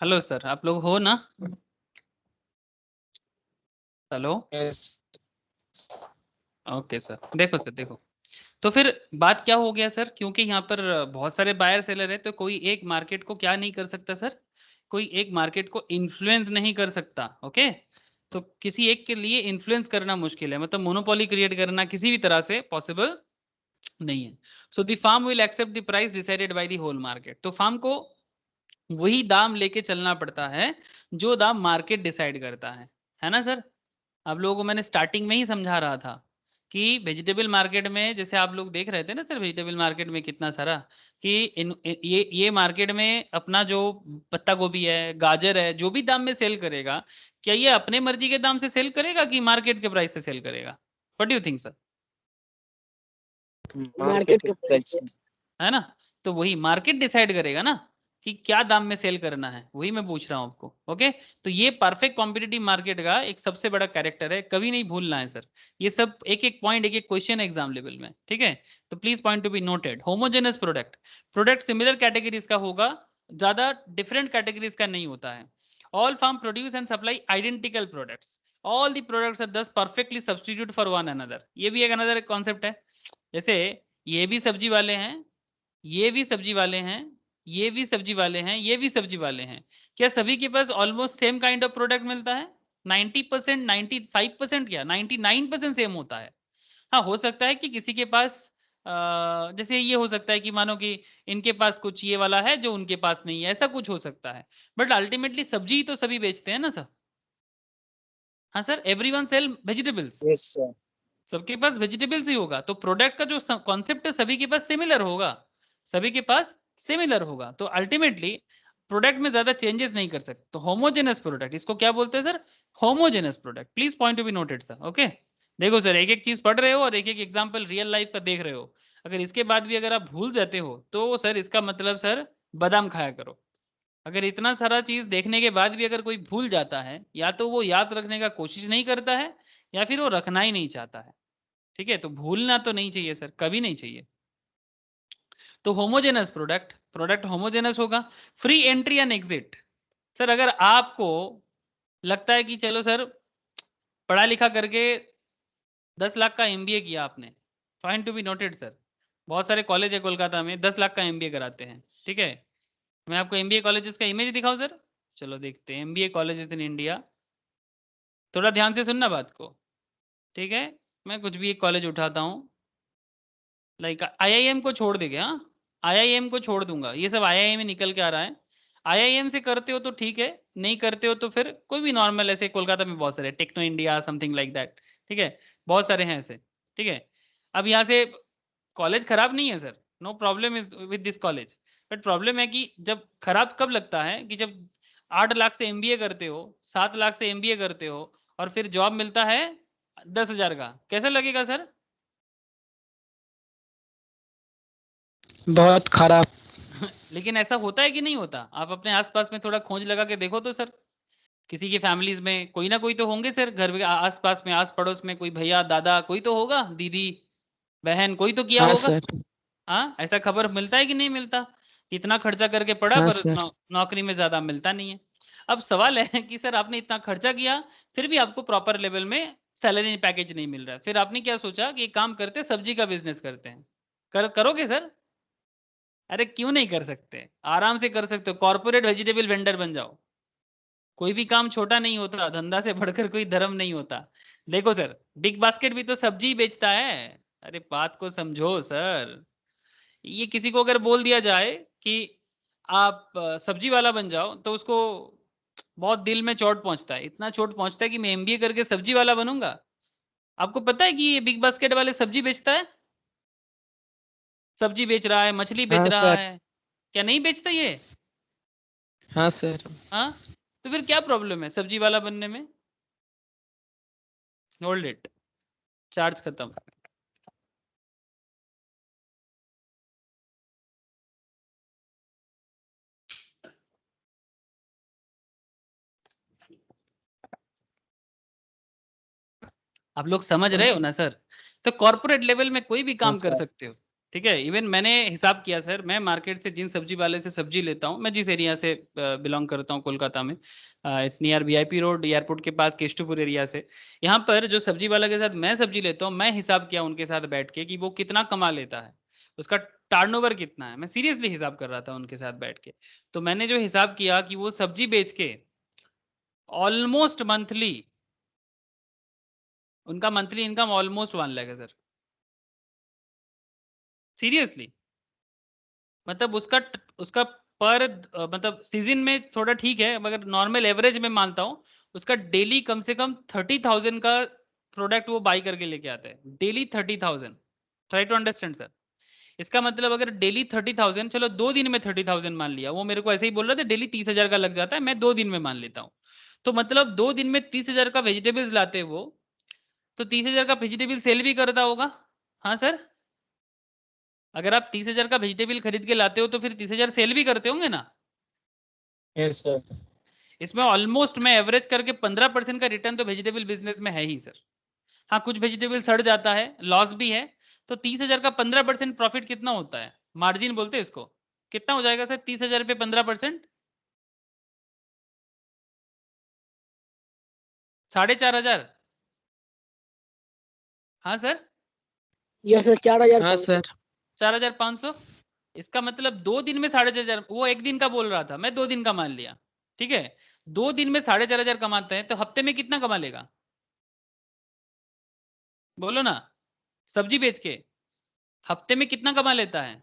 हेलो सर, आप लोग हो ना? Hello, okay sir. देखो सर, देखो, तो फिर बात क्या हो गया सर, क्योंकि यहाँ पर बहुत सारे बायर सेलर है, तो कोई एक मार्केट को क्या नहीं कर सकता सर, कोई एक मार्केट को इन्फ्लुएंस नहीं कर सकता। ओके, तो किसी एक के लिए इन्फ्लुएंस करना मुश्किल है, मतलब मोनोपोली क्रिएट करना किसी भी तरह से पॉसिबल नहीं है। So the firm will accept the price decided by the whole market. तो फार्म को वही दाम लेके चलना पड़ता है जो दाम मार्केट डिसाइड करता है ना सर? आप लोगों को मैंने स्टार्टिंग में ही समझा रहा था कि वेजिटेबल मार्केट में जैसे आप लोग देख रहे थे ना सर, वेजिटेबल मार्केट में कितना सारा कि ये मार्केट में अपना जो पत्ता गोभी है, गाजर है, जो भी दाम में सेल करेगा, क्या ये अपने मर्जी के दाम से सेल करेगा कि मार्केट के प्राइस से सेल करेगा? What do you think sir? Market के प्राइस से। है ना? तो वही मार्केट डिसाइड करेगा ना कि क्या दाम में सेल करना है, वही मैं पूछ रहा हूं आपको। ओके, तो ये परफेक्ट कॉम्पिटिटिव मार्केट का एक सबसे बड़ा कैरेक्टर है, कभी नहीं भूलना है सर। ये सब एक एक पॉइंट, एक एक क्वेश्चन एग्जाम लेवल में, ठीक है? तो please point to be noted. Homogeneous product, product similar categories का होगा, ज्यादा डिफरेंट कैटेगरीज का नहीं होता है। All firm produce and supply identical products, all the products are thus perfectly substitute for one another. ये भी एक अनदर कॉन्सेप्ट है। जैसे ये भी सब्जी वाले हैं, ये भी सब्जी वाले हैं, ये भी सब्जी वाले हैं, ये भी सब्जी वाले हैं, क्या सभी के पास almost same kind of product मिलता है? 90%, 95% क्या 99% सेम होता है। हाँ, हो सकता है कि किसी के पास जैसे ये हो सकता है कि मानो कि इनके पास कुछ ये वाला है जो उनके पास नहीं है, ऐसा कुछ हो सकता है। बट अल्टीमेटली सब्जी तो सभी बेचते हैं ना सर। हाँ सर, everyone sell vegetables, yes sir. सबके पास वेजिटेबल्स ही होगा, तो प्रोडक्ट का जो कॉन्सेप्ट है सभी के पास सिमिलर होगा, सभी के पास सिमिलर होगा। तो अल्टीमेटली प्रोडक्ट में ज्यादा चेंजेस नहीं कर सकते। तो होमोजेनस प्रोडक्ट, इसको क्या बोलते हैं sir? Homogeneous product. Please point to be noted sir. Okay, देखो सर, एक एक चीज पढ़ रहे हो और एक एक एग्जाम्पल रियल लाइफ का देख रहे हो। अगर इसके बाद भी अगर आप भूल जाते हो तो सर इसका मतलब सर बादाम खाया करो। अगर इतना सारा चीज देखने के बाद भी अगर कोई भूल जाता है, या तो वो याद रखने का कोशिश नहीं करता है, या फिर वो रखना ही नहीं चाहता है। ठीक है, तो भूलना तो नहीं चाहिए सर, कभी नहीं चाहिए। तो होमोजेनस प्रोडक्ट, प्रोडक्ट होमोजेनस होगा। Free entry and exit, sir अगर आपको लगता है कि चलो सर पढ़ा लिखा करके 10 लाख का एमबीए किया आपने, point to be noted sir, बहुत सारे कॉलेज है कोलकाता में 10 लाख का एमबीए कराते हैं। ठीक है, मैं आपको एमबीए कॉलेजेस का इमेज दिखाऊं सर? चलो देखते हैं एमबीए कॉलेजेस इन इंडिया। थोड़ा ध्यान से सुनना बात को, ठीक है? मैं कुछ भी एक कॉलेज उठाता हूँ, लाइक आईआईएम को छोड़ देंगे। हाँ, आईआईएम को छोड़ दूंगा, ये सब आईआईएम में निकल के आ रहा है। आईआईएम से करते हो तो ठीक है, नहीं करते हो तो फिर कोई भी नॉर्मल, ऐसे कोलकाता में बहुत सारे Techno India something like that, ठीक है, बहुत सारे हैं ऐसे। ठीक है, अब यहाँ से कॉलेज खराब नहीं है sir, no problem is with this college, but problem है कि जब खराब कब लगता है कि जब 8 लाख से एमबीए करते हो, 7 लाख से एमबीए करते हो, और फिर जॉब मिलता है 10,000 का, कैसा लगेगा सर? बहुत खराब। लेकिन ऐसा होता है कि नहीं होता? आप अपने आसपास में थोड़ा खोज लगा के देखो तो सर, किसी की फैमिलीज में कोई ना कोई तो होंगे सर, घर के आसपास में, आस पड़ोस में कोई भैया दादा कोई तो होगा, दीदी बहन कोई तो किया हाँ होगा। सर। हाँ, ऐसा खबर मिलता है कि नहीं मिलता? इतना खर्चा करके पढ़ा हाँ पर सर। नौकरी में ज्यादा मिलता नहीं है। अब सवाल है कि सर आपने इतना खर्चा किया, फिर भी आपको प्रॉपर लेवल में सैलरी पैकेज नहीं मिल रहा है, फिर आपने क्या सोचा कि एक काम करते, सब्जी का बिजनेस करते हैं। करोगे सर? अरे क्यों नहीं कर सकते, आराम से कर सकते हो, कॉर्पोरेट वेजिटेबल वेंडर बन जाओ। कोई भी काम छोटा नहीं होता, धंधा से बढ़कर कोई धर्म नहीं होता। देखो सर, बिग बास्केट भी तो सब्जी बेचता है। अरे बात को समझो सर, ये किसी को अगर बोल दिया जाए कि आप सब्जी वाला बन जाओ, तो उसको बहुत दिल में चोट पहुंचता है, इतना चोट पहुंचता है कि मैं एमबीए करके सब्जी वाला बनूंगा। आपको पता है कि ये बिग बास्केट वाले सब्जी बेचता है, सब्जी बेच रहा है, मछली बेच हाँ रहा सर। है, क्या नहीं बेचता ये? हाँ सर। हाँ, तो फिर क्या प्रॉब्लम है सब्जी वाला बनने में? होल्ड इट, चार्ज खत्म। आप लोग समझ रहे हो ना सर? तो कॉर्पोरेट लेवल में कोई भी काम कर सकते हो। ठीक है, इवन मैंने हिसाब किया सर, मैं मार्केट से जिन सब्जी वाले से सब्जी लेता हूँ, मैं जिस एरिया से बिलोंग करता हूँ कोलकाता में, it's near VIP road airport के पास केशवपुर एरिया से, यहाँ पर जो सब्जी वाला के साथ मैं सब्जी लेता हूँ, मैं हिसाब किया उनके साथ बैठ के कि वो कितना कमा लेता है, उसका टर्नओवर कितना है, मैं सीरियसली हिसाब कर रहा था उनके साथ बैठ के। तो मैंने जो हिसाब किया कि वो सब्जी बेच के ऑलमोस्ट मंथली, उनका मंथली इनकम ऑलमोस्ट 1 लाख है सर, सीरियसली। मतलब उसका पर मतलब सीजन में थोड़ा ठीक है, मगर नॉर्मल एवरेज में मानता हूँ, उसका डेली कम से कम 30,000 का प्रोडक्ट वो बाई करके लेके आते हैं daily 30,000। Try to understand sir. इसका मतलब अगर डेली 30,000, चलो 2 दिन में 30,000 मान लिया, वो मेरे को ऐसे ही बोल रहा था डेली 30,000 का लग जाता है, मैं 2 दिन में मान लेता हूँ। तो मतलब 2 दिन में 30,000 का वेजिटेबल्स लाते वो, तो 30,000 का वेजिटेबल सेल भी करता होगा। हाँ सर, अगर आप 30,000 का वेजिटेबल खरीद के लाते हो तो फिर 30,000 सेल भी करते होंगे ना। Yes sir. इसमें ऑलमोस्ट मैं एवरेज करके 15% का रिटर्न तो वेजिटेबल बिजनेस में है ही सर। हाँ, कुछ वेजिटेबल सड़ जाता है, लॉस भी है। तो 30,000 का 15% प्रॉफिट कितना होता है? मार्जिन बोलते हैं इसको। कितना हो जाएगा सर 30,000 पे 15%? 4,500। हाँ सर, यस सर, 4,000। हाँ सर। 4,500। इसका मतलब 2 दिन में 4,500, वो एक दिन का बोल रहा था, मैं 2 दिन का मान लिया। ठीक है, 2 दिन में 4,500 कमाते हैं तो हफ्ते में कितना कमा लेगा? बोलो ना, सब्जी बेच के हफ्ते में कितना कमा लेता है?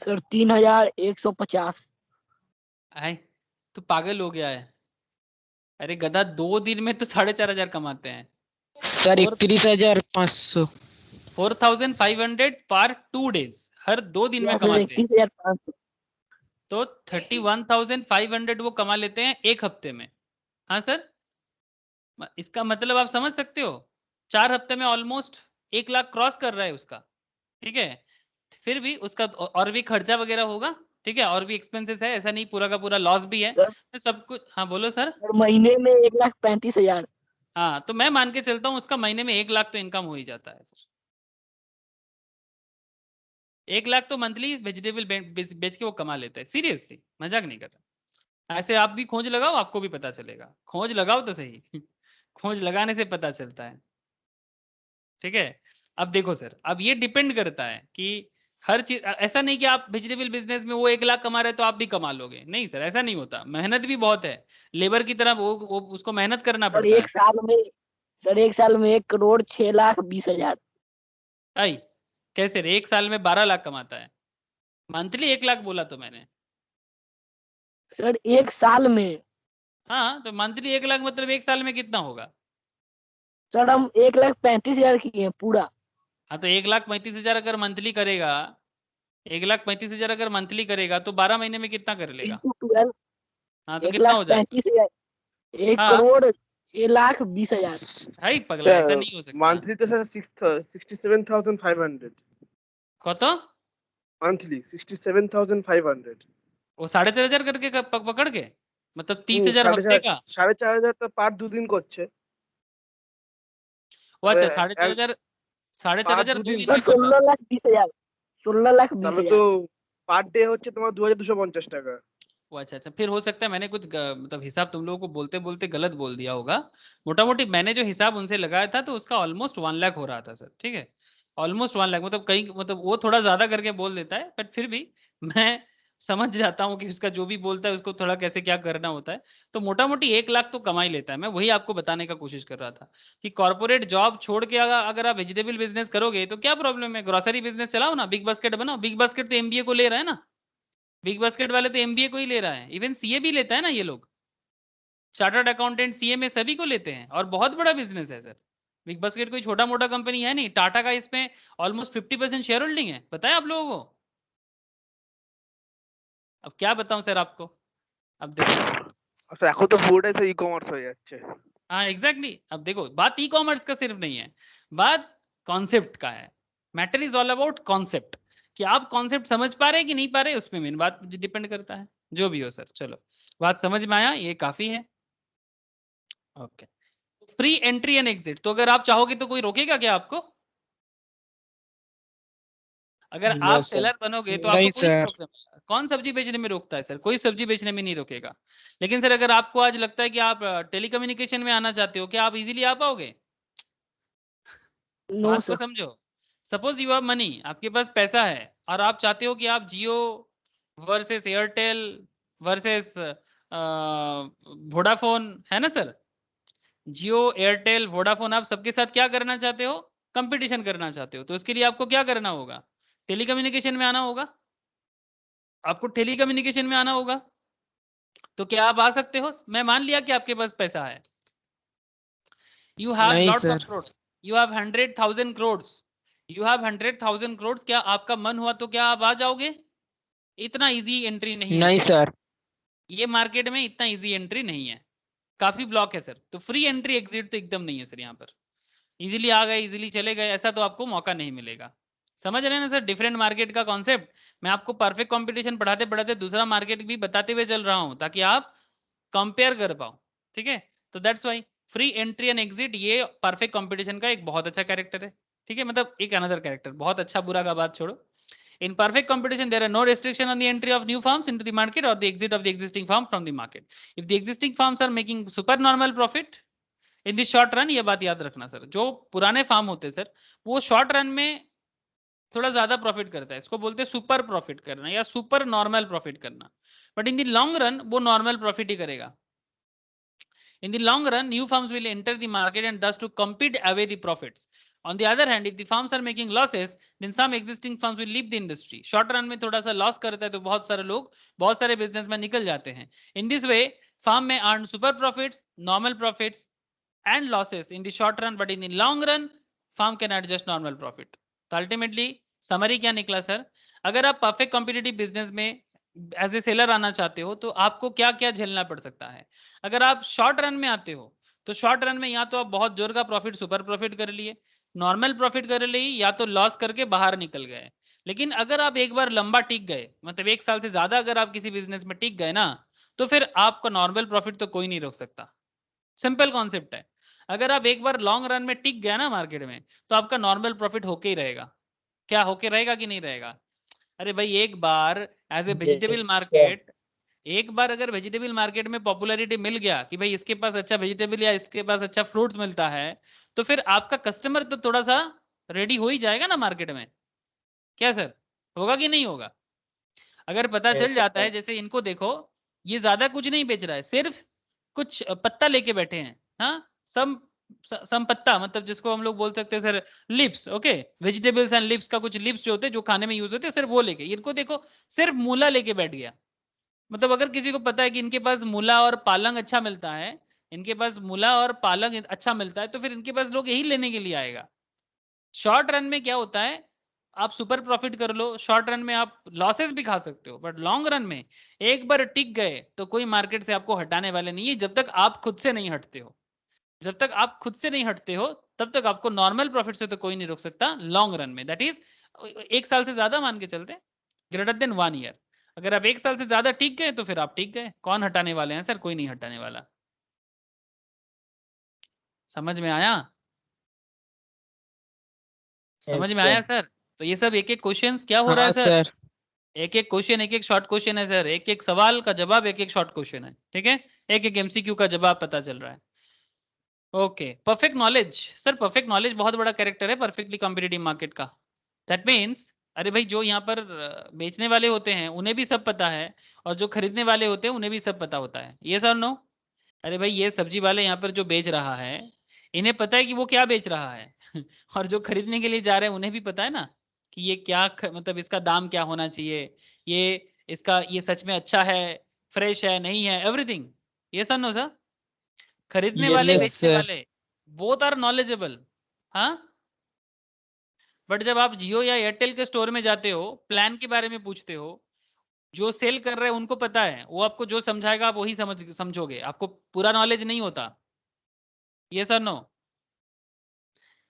सर 3,150। आए, तो पागल हो गया है। अरे गधा, 2 दिन में तो 4,500 कमाते हैं। सर और 31,500। 4,500 पर 2 डेज, हर 2 दिन में यस सर, कमाते हैं। 31,500। तो 31,500 वो कमा लेते हैं एक हफ्ते में। हाँ सर, इसका मतलब आप समझ सकते हो, 4 हफ्ते में ऑलमोस्ट 1 लाख क्रॉस कर रहा है उसका। ठीक है, फिर भी उसका और भी खर्चा वगैरह होगा। ठीक है, और भी एक्सपेंसेस है, ऐसा नहीं पूरा का पूरा लॉस भी है। सर, तो सब कुछ, हाँ बोलो सर। सर महीने में 1,35,000। हाँ, तो मैं मान के चलता हूँ उसका महीने में 1 लाख तो इनकम हो ही जाता है सर। 1 लाख तो मंथली वेजिटेबल बेच के वो कमा लेता है। सीरियसली, मजाक नहीं कर रहा। ऐसे आप भी खोज लगाओ, आपको भी पता चलेगा। खोज लगाओ तो सही खोज लगाने से पता चलता है। ठीक है, अब देखो सर, अब ये डिपेंड करता है कि हर चीज, ऐसा नहीं कि आप वेजिटेबल बिजनेस में वो 1 लाख कमा रहे तो आप भी कमा लोगे, नहीं सर, ऐसा नहीं होता। मेहनत भी बहुत है, लेबर की तरह वो उसको मेहनत करना सर पड़ता है। एक साल में सर 1,06,20,000। आई, कैसे रे, 1 साल में 12 लाख कमाता है। मंथली 1 लाख बोला तो मैंने। सर एक साल में हाँ, तो मंथली 1 लाख मतलब 1 साल में कितना होगा? सर हम 1,35,000 किए हैं पूरा। हाँ, तो 1,35,000 अगर मंथली करेगा, 1,35,000 अगर मंथली करेगा तो 12 महीने में कितना कर लेगा? इंटू 12, हाँ, तो एक कितना लाख हो जाएगा? 35,000। 1 हाँ, करोड़ 6,20,000। भाई पगला, ऐसा नहीं हो सकता। मंथली तो सर 67,500 कत मंथली 67,500। वो 4,500 करके पकड़ के, मतलब 30,000 हफ्ते का। 4,500 তো পার দুদিন করছে। वो তাহলে अच्छा, 4,500, সাড়ে চার পার হাজার দুদিন 2 दिन सर में कर रहा। 16,20,000। তাহলে 16,20,000। তো পার ডে হচ্ছে তোমার 2,250 টাকা। वो अच्छा अच्छा, फिर हो सकता है मैंने कुछ मतलब हिसाब तुम लोगों को बोलते बोलते गलत बोल दिया होगा। मोटा मोटी मैंने जो हिसाब उनसे लगाया था तो उसका ऑलमोस्ट 1 लाख हो रहा था सर। ठीक है, ऑलमोस्ट 1 लाख, मतलब कहीं, मतलब वो थोड़ा ज्यादा करके बोल देता है, बट फिर भी मैं समझ जाता हूँ कि उसका जो भी बोलता है उसको थोड़ा कैसे क्या करना होता है। तो मोटा मोटी 1 लाख तो कमा ही लेता है। मैं वही आपको बताने का कोशिश कर रहा था कि कॉर्पोरेट जॉब छोड़ के अगर आप वेजिटेबल बिजनेस करोगे तो क्या प्रॉब्लम है, ग्रोसरी बिजनेस चलाओ ना, बिग बास्केट बनाओ। बिग बास्केट तो एमबीए को ले रहा है ना, बिग बास्केट वाले तो एमबीए को ही ले रहा है, इवन सीए भी लेता है ना ये लोग। चार्टर्ड अकाउंटेंट सीए में सभी को लेते हैं और बहुत बड़ा बिजनेस है सर। बिग बास्केट कोई छोटा मोटा कंपनी है नहीं। टाटा का इसमें ऑलमोस्ट 50% शेयर होल्डिंग है, पता है आप लोगों को? अब क्या बताऊं सर आपको, अब देखो। আচ্ছা এখন তো পুরোটাই সে ই-কমার্স হয়ে যাচ্ছে। हाँ एग्जैक्टली, अब देखो बात ई कॉमर्स का सिर्फ नहीं है, बात कॉन्सेप्ट का है। Matter is all about concept, कि आप कॉन्सेप्ट समझ पा रहे हैं कि नहीं पा रहे, उसमें मेन बात डिपेंड करता है। जो भी हो सर, चलो बात समझ में आया, ये काफी है। Okay, free entry and exit, तो अगर आप चाहोगे तो कोई रोकेगा क्या आपको? अगर आप यस सर। सेलर बनोगे तो आपको नहीं कोई नहीं सर। रोक सकता। कौन सब्जी बेचने में रोकता है सर? कोई सब्जी बेचने में नहीं रोकेगा। लेकिन सर अगर आपको आज लगता है कि आप टेलीकम्युनिकेशन में आना चाहते हो, क्या आप इजीली आ पाओगे? नो बात को सर। समझो। सपोज यू हैव मनी, आपके पास पैसा है और आप चाहते हो कि आप जियो वर्सेस एयरटेल वर्सेस वोडाफोन, है ना सर, जियो एयरटेल वोडाफोन, आप सबके साथ क्या करना चाहते हो? कंपटीशन करना चाहते हो। तो उसके लिए आपको क्या करना होगा? टेलीकम्युनिकेशन में आना होगा। आपको टेली कम्युनिकेशन में आना होगा, तो क्या आप आ सकते हो? मैं मान लिया कि आपके पास पैसा है, यू हैव नहीं lots of sir. Crore, you have 100,000 crore, you have 100,000 crore, क्या आपका मन हुआ तो क्या आप आ जाओगे? इतना इजी एंट्री नहीं है नहीं सर, सर। ये मार्केट में इतना इजी एंट्री नहीं है, काफी ब्लॉक है सर। तो फ्री एंट्री एग्जिट तो एकदम नहीं है सर, यहाँ पर इजीली आ गए इजीली चले गए ऐसा तो आपको मौका नहीं मिलेगा। समझ रहे हैं ना सर डिफरेंट मार्केट का कॉन्सेप्ट? मैं आपको परफेक्ट कंपटीशन पढ़ाते पढ़ाते दूसरा मार्केट भी बताते हुए चल रहा हूँ ताकि आप कंपेयर कर पाओ, ठीक है? तो that's why free entry and exit ये परफेक्ट कंपटीशन का एक बहुत अच्छा कैरेक्टर है, ठीक है? मतलब एक अनदर कैरेक्टर, बहुत अच्छा बुरा का बात छोड़ो। In perfect competition, there are no restriction on the entry of new firms into the market or the exit of the existing firm from the market. If the existing firms are making supernormal profit in the short run, ये बात याद रखना sir, जो पुराने farm होते हैं sir वो short run में थोड़ा ज्यादा प्रॉफिट करता है, इसको बोलते हैं सुपर प्रॉफिट करना या सुपर नॉर्मल प्रॉफिट करना, but in the long run वो नॉर्मल प्रॉफिट ही करेगा। In the long run, new firms will enter the market and thus to compete away the profits. On the other hand, if the firms are making losses, then some existing firms will leave the industry. Short run में थोड़ा सा loss करता है तो बहुत सारे लोग, बहुत सारे बिजनेस में निकल जाते हैं। In this way, firm may earn super profits, normal profits and losses in the short run, but in the long run, firm can adjust normal profit. तो ultimately, summary क्या निकला सर? अगर आप perfect competitive business में as a seller आना चाहते हो तो आपको क्या क्या झेलना पड़ सकता है? अगर आप शॉर्ट रन में आते हो तो शॉर्ट रन में या तो आप बहुत जोर का प्रॉफिट सुपर प्रॉफिट कर लिए, नॉर्मल प्रॉफिट कर लिए, या तो लॉस करके बाहर निकल गए। लेकिन अगर आप एक बार लंबा टिक गए, मतलब 1 साल से ज्यादा अगर आप किसी बिजनेस में टिक गए ना, तो फिर आपका नॉर्मल प्रॉफिट तो कोई नहीं रोक सकता। सिंपल कॉन्सेप्ट है। अगर आप एक बार लॉन्ग रन में टिक गया ना मार्केट में, तो आपका नॉर्मल प्रॉफिट होके ही रहेगा। क्या होके रहेगा कि नहीं रहेगा? अरे भाई एक बार एज ए वेजिटेबल मार्केट, एक बार अगर वेजिटेबल मार्केट में पॉपुलैरिटी मिल गया कि भाई इसके पास अच्छा वेजिटेबल या इसके पास अच्छा फ्रूट्स मिलता है, तो फिर आपका कस्टमर तो थोड़ा सा रेडी हो ही जाएगा ना मार्केट में। क्या सर, होगा कि नहीं होगा? अगर पता चल जाता है, जैसे इनको देखो, ये ज्यादा कुछ नहीं बेच रहा है, सिर्फ कुछ पत्ता लेके बैठे हैं, हाँ, सम पत्ता, मतलब जिसको हम लोग बोल सकते हैं sir lips, okay, vegetables and lips का कुछ लिप्स जो होते हैं जो खाने में यूज होते हैं, सिर्फ वो लेके, इनको देखो सिर्फ मूला लेके बैठ गया। मतलब अगर किसी को पता है कि इनके पास मूला और पालंग अच्छा मिलता है, इनके पास मूला और पालंग अच्छा मिलता है, तो फिर इनके पास लोग यही लेने के लिए आएगा। शॉर्ट रन में क्या होता है, आप सुपर प्रॉफिट कर लो, शॉर्ट रन में आप लॉसेस भी खा सकते हो, बट लॉन्ग रन में एक बार टिक गए तो कोई मार्केट से आपको हटाने वाले नहीं है, जब तक आप खुद से नहीं हटते हो। जब तक आप खुद से नहीं हटते हो तब तक आपको नॉर्मल प्रॉफिट से तो कोई नहीं रोक सकता लॉन्ग रन में, दैट इज 1 साल से ज्यादा मान के चलते, ग्रेटर देन 1 ईयर। अगर आप 1 साल से ज्यादा टिक गए तो फिर आप टिक गए, कौन हटाने वाले हैं सर? कोई नहीं हटाने वाला। समझ में आया? समझ में आया सर? तो ये सब एक एक क्वेश्चन क्या हो रहा है हाँ सर? सर। एक एक क्वेश्चन, एक एक शॉर्ट क्वेश्चन है सर, एक एक सवाल का जवाब एक एक शॉर्ट क्वेश्चन है, ठीक है? एक एक एमसीक्यू का जवाब पता चल रहा है। Okay, perfect knowledge sir, perfect knowledge बहुत बड़ा कैरेक्टर है परफेक्टली कॉम्पिटिटिव मार्केट का। दैट मीन्स, अरे भाई जो यहाँ पर बेचने वाले होते हैं उन्हें भी सब पता है, और जो खरीदने वाले होते हैं उन्हें भी सब पता होता है, ये सर नो? अरे भाई ये सब्जी वाले यहाँ पर जो बेच रहा है, इन्हें पता है कि वो क्या बेच रहा है और जो खरीदने के लिए जा रहे हैं उन्हें भी पता है ना कि ये क्या मतलब इसका दाम क्या होना चाहिए, ये इसका ये सच में अच्छा है, फ्रेश है, नहीं है, एवरीथिंग। ये सर नो सर? खरीदने वाले, Yes, बेचने sir. वाले, बोथ आर नॉलेजेबल। हाँ, बट जब आप जियो या एयरटेल के स्टोर में जाते हो, प्लान के बारे में पूछते हो, जो सेल कर रहे हैं उनको पता है, वो आपको जो समझाएगा आप वही समझोगे, आपको पूरा नॉलेज नहीं होता। ये सर नो?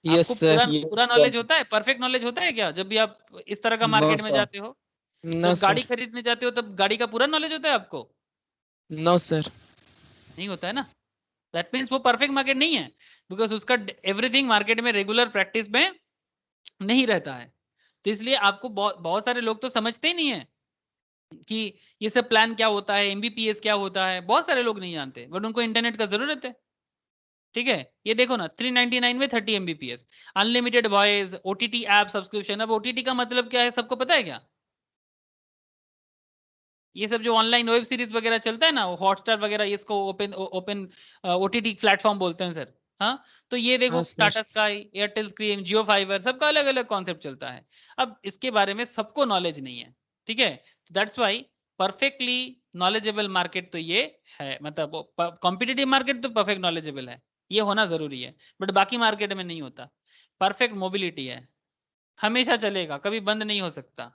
Yes, आपको sir. पूरा नॉलेज होता है, परफेक्ट नॉलेज होता है क्या जब भी आप इस तरह का मार्केट में जाते हो? No, जब गाड़ी sir. खरीदने जाते हो तब गाड़ी का पूरा नॉलेज होता है आपको? No, sir. नहीं होता है ना। दैट मीन्स वो परफेक्ट मार्केट नहीं है, बिकॉज उसका एवरीथिंग मार्केट में रेगुलर प्रैक्टिस में नहीं रहता है। तो इसलिए आपको बहुत सारे लोग तो समझते ही नहीं है कि ये सब प्लान क्या होता है, एमबीपीएस क्या होता है, बहुत सारे लोग नहीं जानते, बट उनको इंटरनेट का जरूरत है, ठीक है? ये देखो ना, 399 में 30 Mbps, unlimited voice, OTT app subscription. अब ओटीटी का मतलब क्या है सबको पता है क्या? ये सब जो ऑनलाइन वेब सीरीज वगैरह चलता है ना, हॉटस्टार वगैरह, इसको ओपन ओपन ओटीटी प्लेटफॉर्म बोलते हैं सर। हाँ, तो ये देखो हाँ, sir. Tata sky, Airtel screen, Jio fiber, सबका अलग अलग कॉन्सेप्ट चलता है। अब इसके बारे में सबको नॉलेज नहीं है, ठीक है? That's why perfectly knowledgeable market तो ये है, मतलब कॉम्पिटिटिव मार्केट तो परफेक्ट नॉलेजेबल है, ये होना जरूरी है, बट बाकी मार्केट में नहीं होता। परफेक्ट मोबिलिटी है, हमेशा चलेगा, कभी बंद नहीं हो सकता।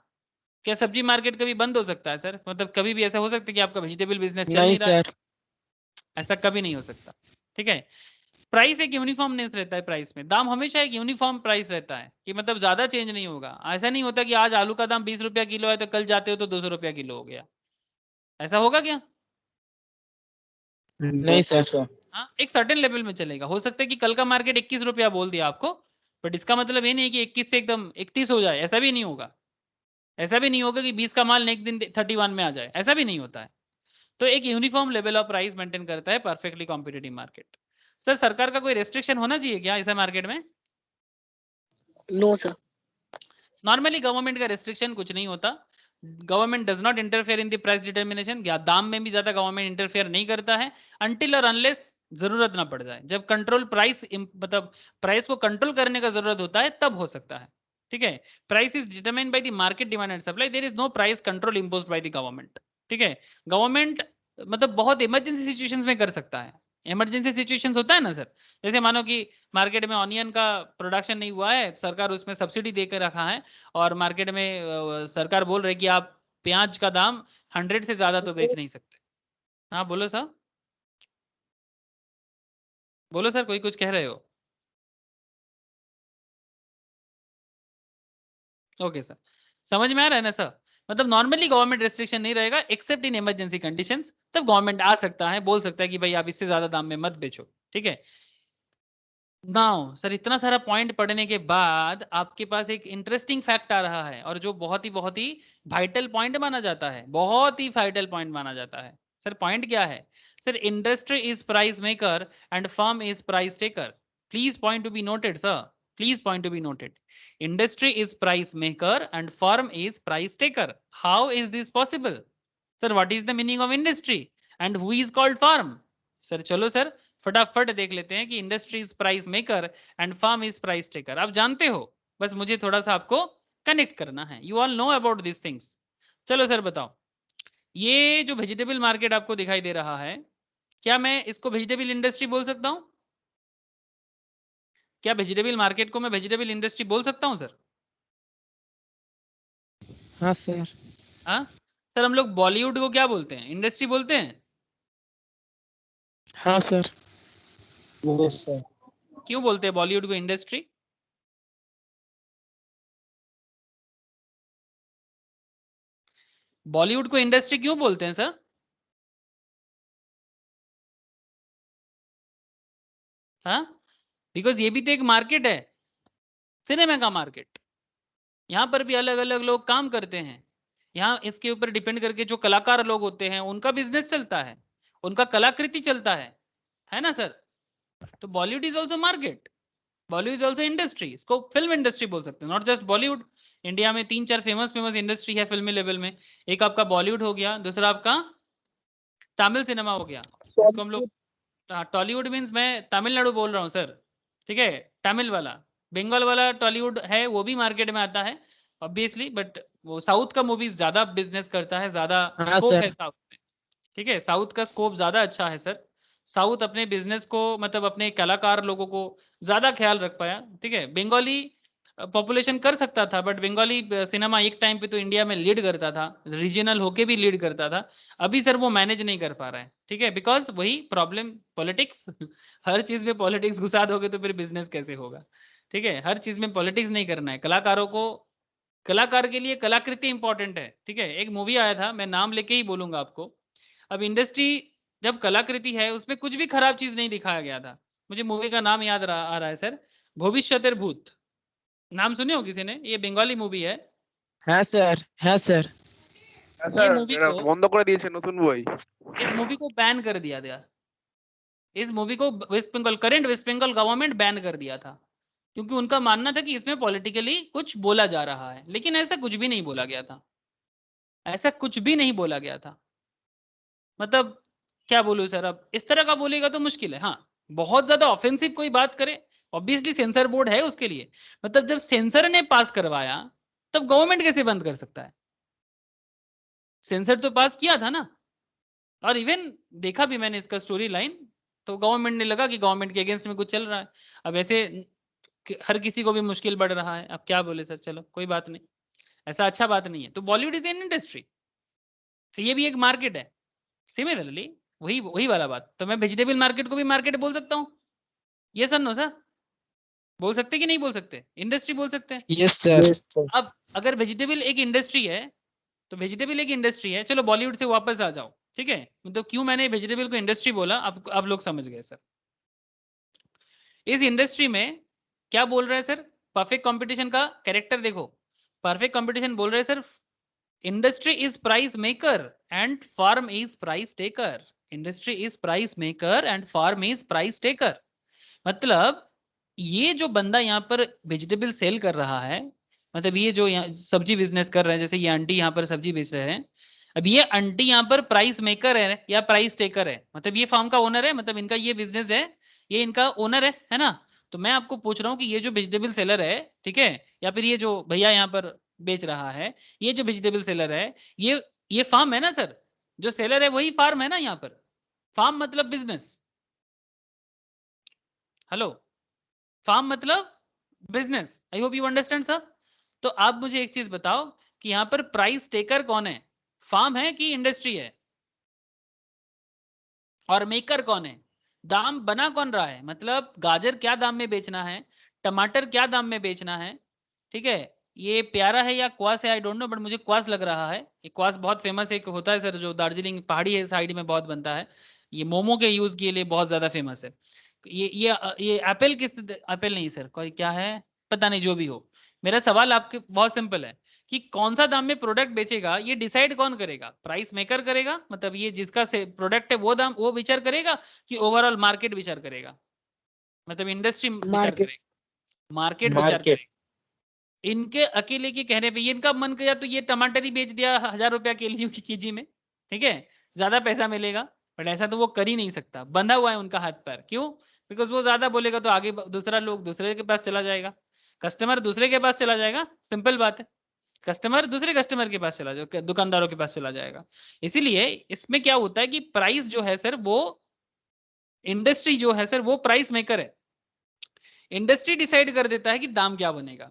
क्या सब्जी मार्केट कभी बंद हो सकता है सर? मतलब कभी भी ऐसा हो सकता है कि आपका वेजिटेबल बिजनेस चल नहीं नहीं रहा है? सर। ऐसा कभी नहीं हो सकता। ठीक है, प्राइस एक यूनिफॉर्मनेस रहता है, प्राइस में दाम हमेशा एक यूनिफॉर्म प्राइस रहता है, कि मतलब ज्यादा चेंज नहीं होगा। ऐसा नहीं होता कि आज आलू का दाम 20 रुपया किलो है तो कल जाते हो तो 200 रुपया किलो हो गया, ऐसा होगा क्या? नहीं सर। हाँ, एक सर्टेन लेवल में चलेगा। हो सकता है कि कल का मार्केट 21 रुपया बोल दिया आपको, बट इसका मतलब ये नहीं है कि 21 से एकदम 31 हो जाए, ऐसा भी नहीं होगा। ऐसा भी नहीं होगा कि 20 का माल नेक्स्ट दिन 31 में आ जाए, ऐसा भी नहीं होता है। तो एक uniform level of price maintain करता है परफेक्टली कॉम्पिटिटिव मार्केट। सर सरकार का कोई रेस्ट्रिक्शन होना चाहिए क्या ऐसा मार्केट में? No sir. नॉर्मली गवर्नमेंट का रेस्ट्रिक्शन कुछ नहीं होता। Government does not interfere in the price determination, या दाम में भी ज्यादा गवर्नमेंट इंटरफेयर नहीं करता है अनटिल और अनलेस जरूरत ना पड़ जाए। जब कंट्रोल प्राइस मतलब प्राइस को कंट्रोल करने का जरूरत होता है तब हो सकता है। ठीक है, price is determined by the market demand and supply, there is no price control imposed by the government. ठीक है, गवर्नमेंट मतलब बहुत इमरजेंसी सिचुएशंस में कर सकता है। इमरजेंसी सिचुएशंस होता है ना सर, जैसे मानो कि मार्केट में ऑनियन का प्रोडक्शन नहीं हुआ है, सरकार उसमें सब्सिडी देकर रखा है, और मार्केट में सरकार बोल रही है कि आप प्याज का दाम 100 से ज्यादा तो बेच नहीं सकते। हाँ बोलो सर, बोलो सर, कोई कुछ कह रहे हो? ओके सर, समझ में आ रहा है ना सर? मतलब नॉर्मली गवर्नमेंट रेस्ट्रिक्शन नहीं रहेगा एक्सेप्ट इन इमरजेंसी कंडीशंस, तब गवर्नमेंट आ सकता है, बोल सकता है कि भाई आप इससे ज्यादा दाम में मत बेचो। ठीक है, नाउ सर इतना सारा पॉइंट पढ़ने के बाद आपके पास एक इंटरेस्टिंग फैक्ट आ रहा है, और जो बहुत ही वाइटल पॉइंट माना जाता है, बहुत ही वाइटल पॉइंट माना जाता है। सर पॉइंट क्या है? Sir industry is price maker and firm is price taker. Please point to be noted sir, please point to be noted. Industry is price maker and firm is price taker. How is this possible? Sir what is the meaning of industry and who is called firm? Sir चलो sir फटाफट देख लेते हैं कि industry is price maker and firm is price taker. आप जानते हो, बस मुझे थोड़ा सा आपको कनेक्ट करना है। You all know about this things. चलो सर बताओ, ये जो वेजिटेबल मार्केट आपको दिखाई दे रहा है, क्या मैं इसको वेजिटेबल इंडस्ट्री बोल सकता हूँ? क्या वेजिटेबल मार्केट को मैं वेजिटेबल इंडस्ट्री बोल सकता हूँ सर? हाँ सर। हाँ सर, हम लोग बॉलीवुड को क्या बोलते हैं? इंडस्ट्री बोलते हैं? हाँ सर। Yes sir. क्यों बोलते हैं बॉलीवुड को इंडस्ट्री? बॉलीवुड को इंडस्ट्री क्यों बोलते हैं सर? हाँ, बिकॉज ये भी तो एक मार्केट है, सिनेमा का मार्केट। यहाँ पर भी अलग अलग लोग काम करते हैं। यहाँ इसके ऊपर डिपेंड करके जो कलाकार लोग होते हैं उनका बिजनेस चलता है, उनका कलाकृति चलता है ना सर? तो Bollywood is also market, Bollywood is also industry. इसको फिल्म इंडस्ट्री बोल सकते हैं, नॉट जस्ट बॉलीवुड। इंडिया में 3-4 फेमस फेमस इंडस्ट्री है फिल्मी लेवल में। एक आपका बॉलीवुड हो गया, दूसरा आपका तमिल सिनेमा हो गया, इसको हम लोग टॉलीवुड मीन्स मैं तमिलनाडु बोल रहा हूँ सर। ठीक है, तमिल वाला, बंगाल वाला टॉलीवुड है, वो भी मार्केट में आता है ऑब्वियसली, बट वो साउथ का मूवीज ज्यादा बिजनेस करता है, ज्यादा हाँ स्कोप है सर। साउथ में। ठीक है, साउथ का स्कोप ज्यादा अच्छा है सर। साउथ अपने बिजनेस को मतलब अपने कलाकार लोगों को ज्यादा ख्याल रख पाया। ठीक है, बंगाली पॉपुलेशन कर सकता था, बट बंगाली सिनेमा एक टाइम पे तो इंडिया में लीड करता था, रीजनल होके भी लीड करता था। अभी सर वो मैनेज नहीं कर पा रहा है। ठीक है, बिकॉज वही प्रॉब्लम, पॉलिटिक्स। हर चीज में पॉलिटिक्स घुसा दोगे तो फिर बिजनेस कैसे होगा? ठीक है, हर चीज में पॉलिटिक्स नहीं करना है। कलाकारों को, कलाकार के लिए कलाकृति इंपॉर्टेंट है। ठीक है, एक मूवी आया था, मैं नाम लेके ही बोलूंगा आपको। अब इंडस्ट्री जब कलाकृति है उसमें कुछ भी खराब चीज नहीं दिखाया गया था। मुझे मूवी का नाम याद आ रहा है सर, भविष्यतेर भूत। नाम सुने हो किसी ने? ये बंगाली मूवी है। हाँ सर। हाँ सर। ये मूवी এটা को, বন্ধ করে দিয়েছে নতুন বই। इस मूवी को बैन कर दिया गया। इस मूवी को West Bengal, current West Bengal government ban कर दिया था, क्योंकि उनका मानना था कि इसमें पॉलिटिकली कुछ बोला जा रहा है। लेकिन ऐसा कुछ भी नहीं बोला गया था, ऐसा कुछ भी नहीं बोला गया था। मतलब क्या बोलूं सर, अब इस तरह का बोलेगा तो मुश्किल है। हाँ, बहुत ज्यादा ऑफेंसिव कोई बात करे, ऑब्वियसली सेंसर बोर्ड है उसके लिए। मतलब जब सेंसर ने पास करवाया तब गवर्नमेंट कैसे बंद कर सकता है? सेंसर तो पास किया था ना, और इवन देखा भी मैंने इसका स्टोरी लाइन, तो गवर्नमेंट ने लगा कि गवर्नमेंट के अगेंस्ट में कुछ चल रहा है। अब ऐसे हर किसी को भी मुश्किल बढ़ रहा है, अब क्या बोले सर, चलो कोई बात नहीं, ऐसा अच्छा बात नहीं है। तो बॉलीवुड इज एन इंडस्ट्री, तो ये भी एक मार्केट है। सिमिलरली वही वही वाला बात, तो मैं वेजिटेबल मार्केट को भी मार्केट बोल सकता हूँ, ये सर नो सर, बोल सकते कि नहीं बोल सकते, इंडस्ट्री बोल सकते हैं। Yes sir. अब अगर वेजिटेबल एक इंडस्ट्री है, तो वेजिटेबल एक इंडस्ट्री है, चलो बॉलीवुड से वापस आ जाओ, ठीक है, तो क्यों मैंने वेजिटेबल को इंडस्ट्री बोला, अब लोग समझ गए सर। इस इंडस्ट्री में क्या बोल रहे हैं सर, परफेक्ट कंपटीशन का कैरेक्टर देखो, परफेक्ट कंपटीशन बोल रहे हैं sir, industry is price maker and firm is price taker, industry is price maker and firm is price taker. मतलब ये जो बंदा यहाँ पर वेजिटेबल सेल कर रहा है, मतलब ये जो यहाँ सब्जी बिजनेस कर रहे हैं, जैसे ये आंटी यहाँ पर सब्जी बेच रहे हैं, अब ये आंटी यहाँ पर प्राइस मेकर है या प्राइस टेकर है, मतलब ये फार्म का ओनर है, मतलब इनका ये बिजनेस है, ये इनका ओनर है ना। तो मैं आपको पूछ रहा हूँ कि ये जो वेजिटेबल सेलर है, ठीक है, या फिर ये जो भैया यहाँ पर बेच रहा है, ये जो वेजिटेबल सेलर है, ये फार्म है ना सर, जो सेलर है वही फार्म है ना यहाँ पर, फार्म मतलब बिजनेस, हेलो, फार्म मतलब business, I hope you understand sir. तो आप मुझे एक चीज बताओ कि यहाँ पर प्राइस टेकर कौन है, फार्म है कि इंडस्ट्री है, और मेकर कौन है, दाम बना कौन रहा है, मतलब गाजर क्या दाम में बेचना है, टमाटर क्या दाम में बेचना है, ठीक है। ये प्यारा है या क्वास है, आई डोंट नो, बट मुझे क्वास लग रहा है, ये क्वास बहुत फेमस एक होता है सर, जो दार्जिलिंग पहाड़ी है साइड में बहुत बनता है, ये मोमो के यूज के लिए बहुत ज्यादा फेमस है। ये एप्पल किस, एप्पल नहीं सर, कोई क्या है पता नहीं, जो भी हो, मेरा सवाल आपके बहुत सिंपल है कि कौन सा दाम में प्रोडक्ट बेचेगा, ये डिसाइड कौन करेगा, प्राइस मेकर करेगा, मतलब ये जिसका से प्रोडक्ट है वो दाम वो विचार करेगा, कि ओवरऑल मार्केट विचार करेगा, मतलब इंडस्ट्री विचार मार्केट करेगा, मार्केट विचार करेगा। इनके अकेले के कहने पे, ये इनका मन किया तो ये टमाटर ही बेच दिया 1000 रुपया केजी में, ठीक है, ज्यादा पैसा मिलेगा, बट ऐसा तो वो कर ही नहीं सकता, बंधा हुआ है उनका हाथ पैर, क्यों, बिकॉज वो ज्यादा बोलेगा तो आगे दूसरा लोग दूसरे के पास चला जाएगा, कस्टमर दूसरे के पास चला जाएगा, सिंपल बात है, कस्टमर दूसरे कस्टमर के पास चला जाएगा, दुकानदारों के पास चला जाएगा। इसीलिए इसमें क्या होता है कि प्राइस जो है सर, वो इंडस्ट्री जो है सर वो प्राइस मेकर है, इंडस्ट्री डिसाइड कर देता है कि दाम क्या बनेगा,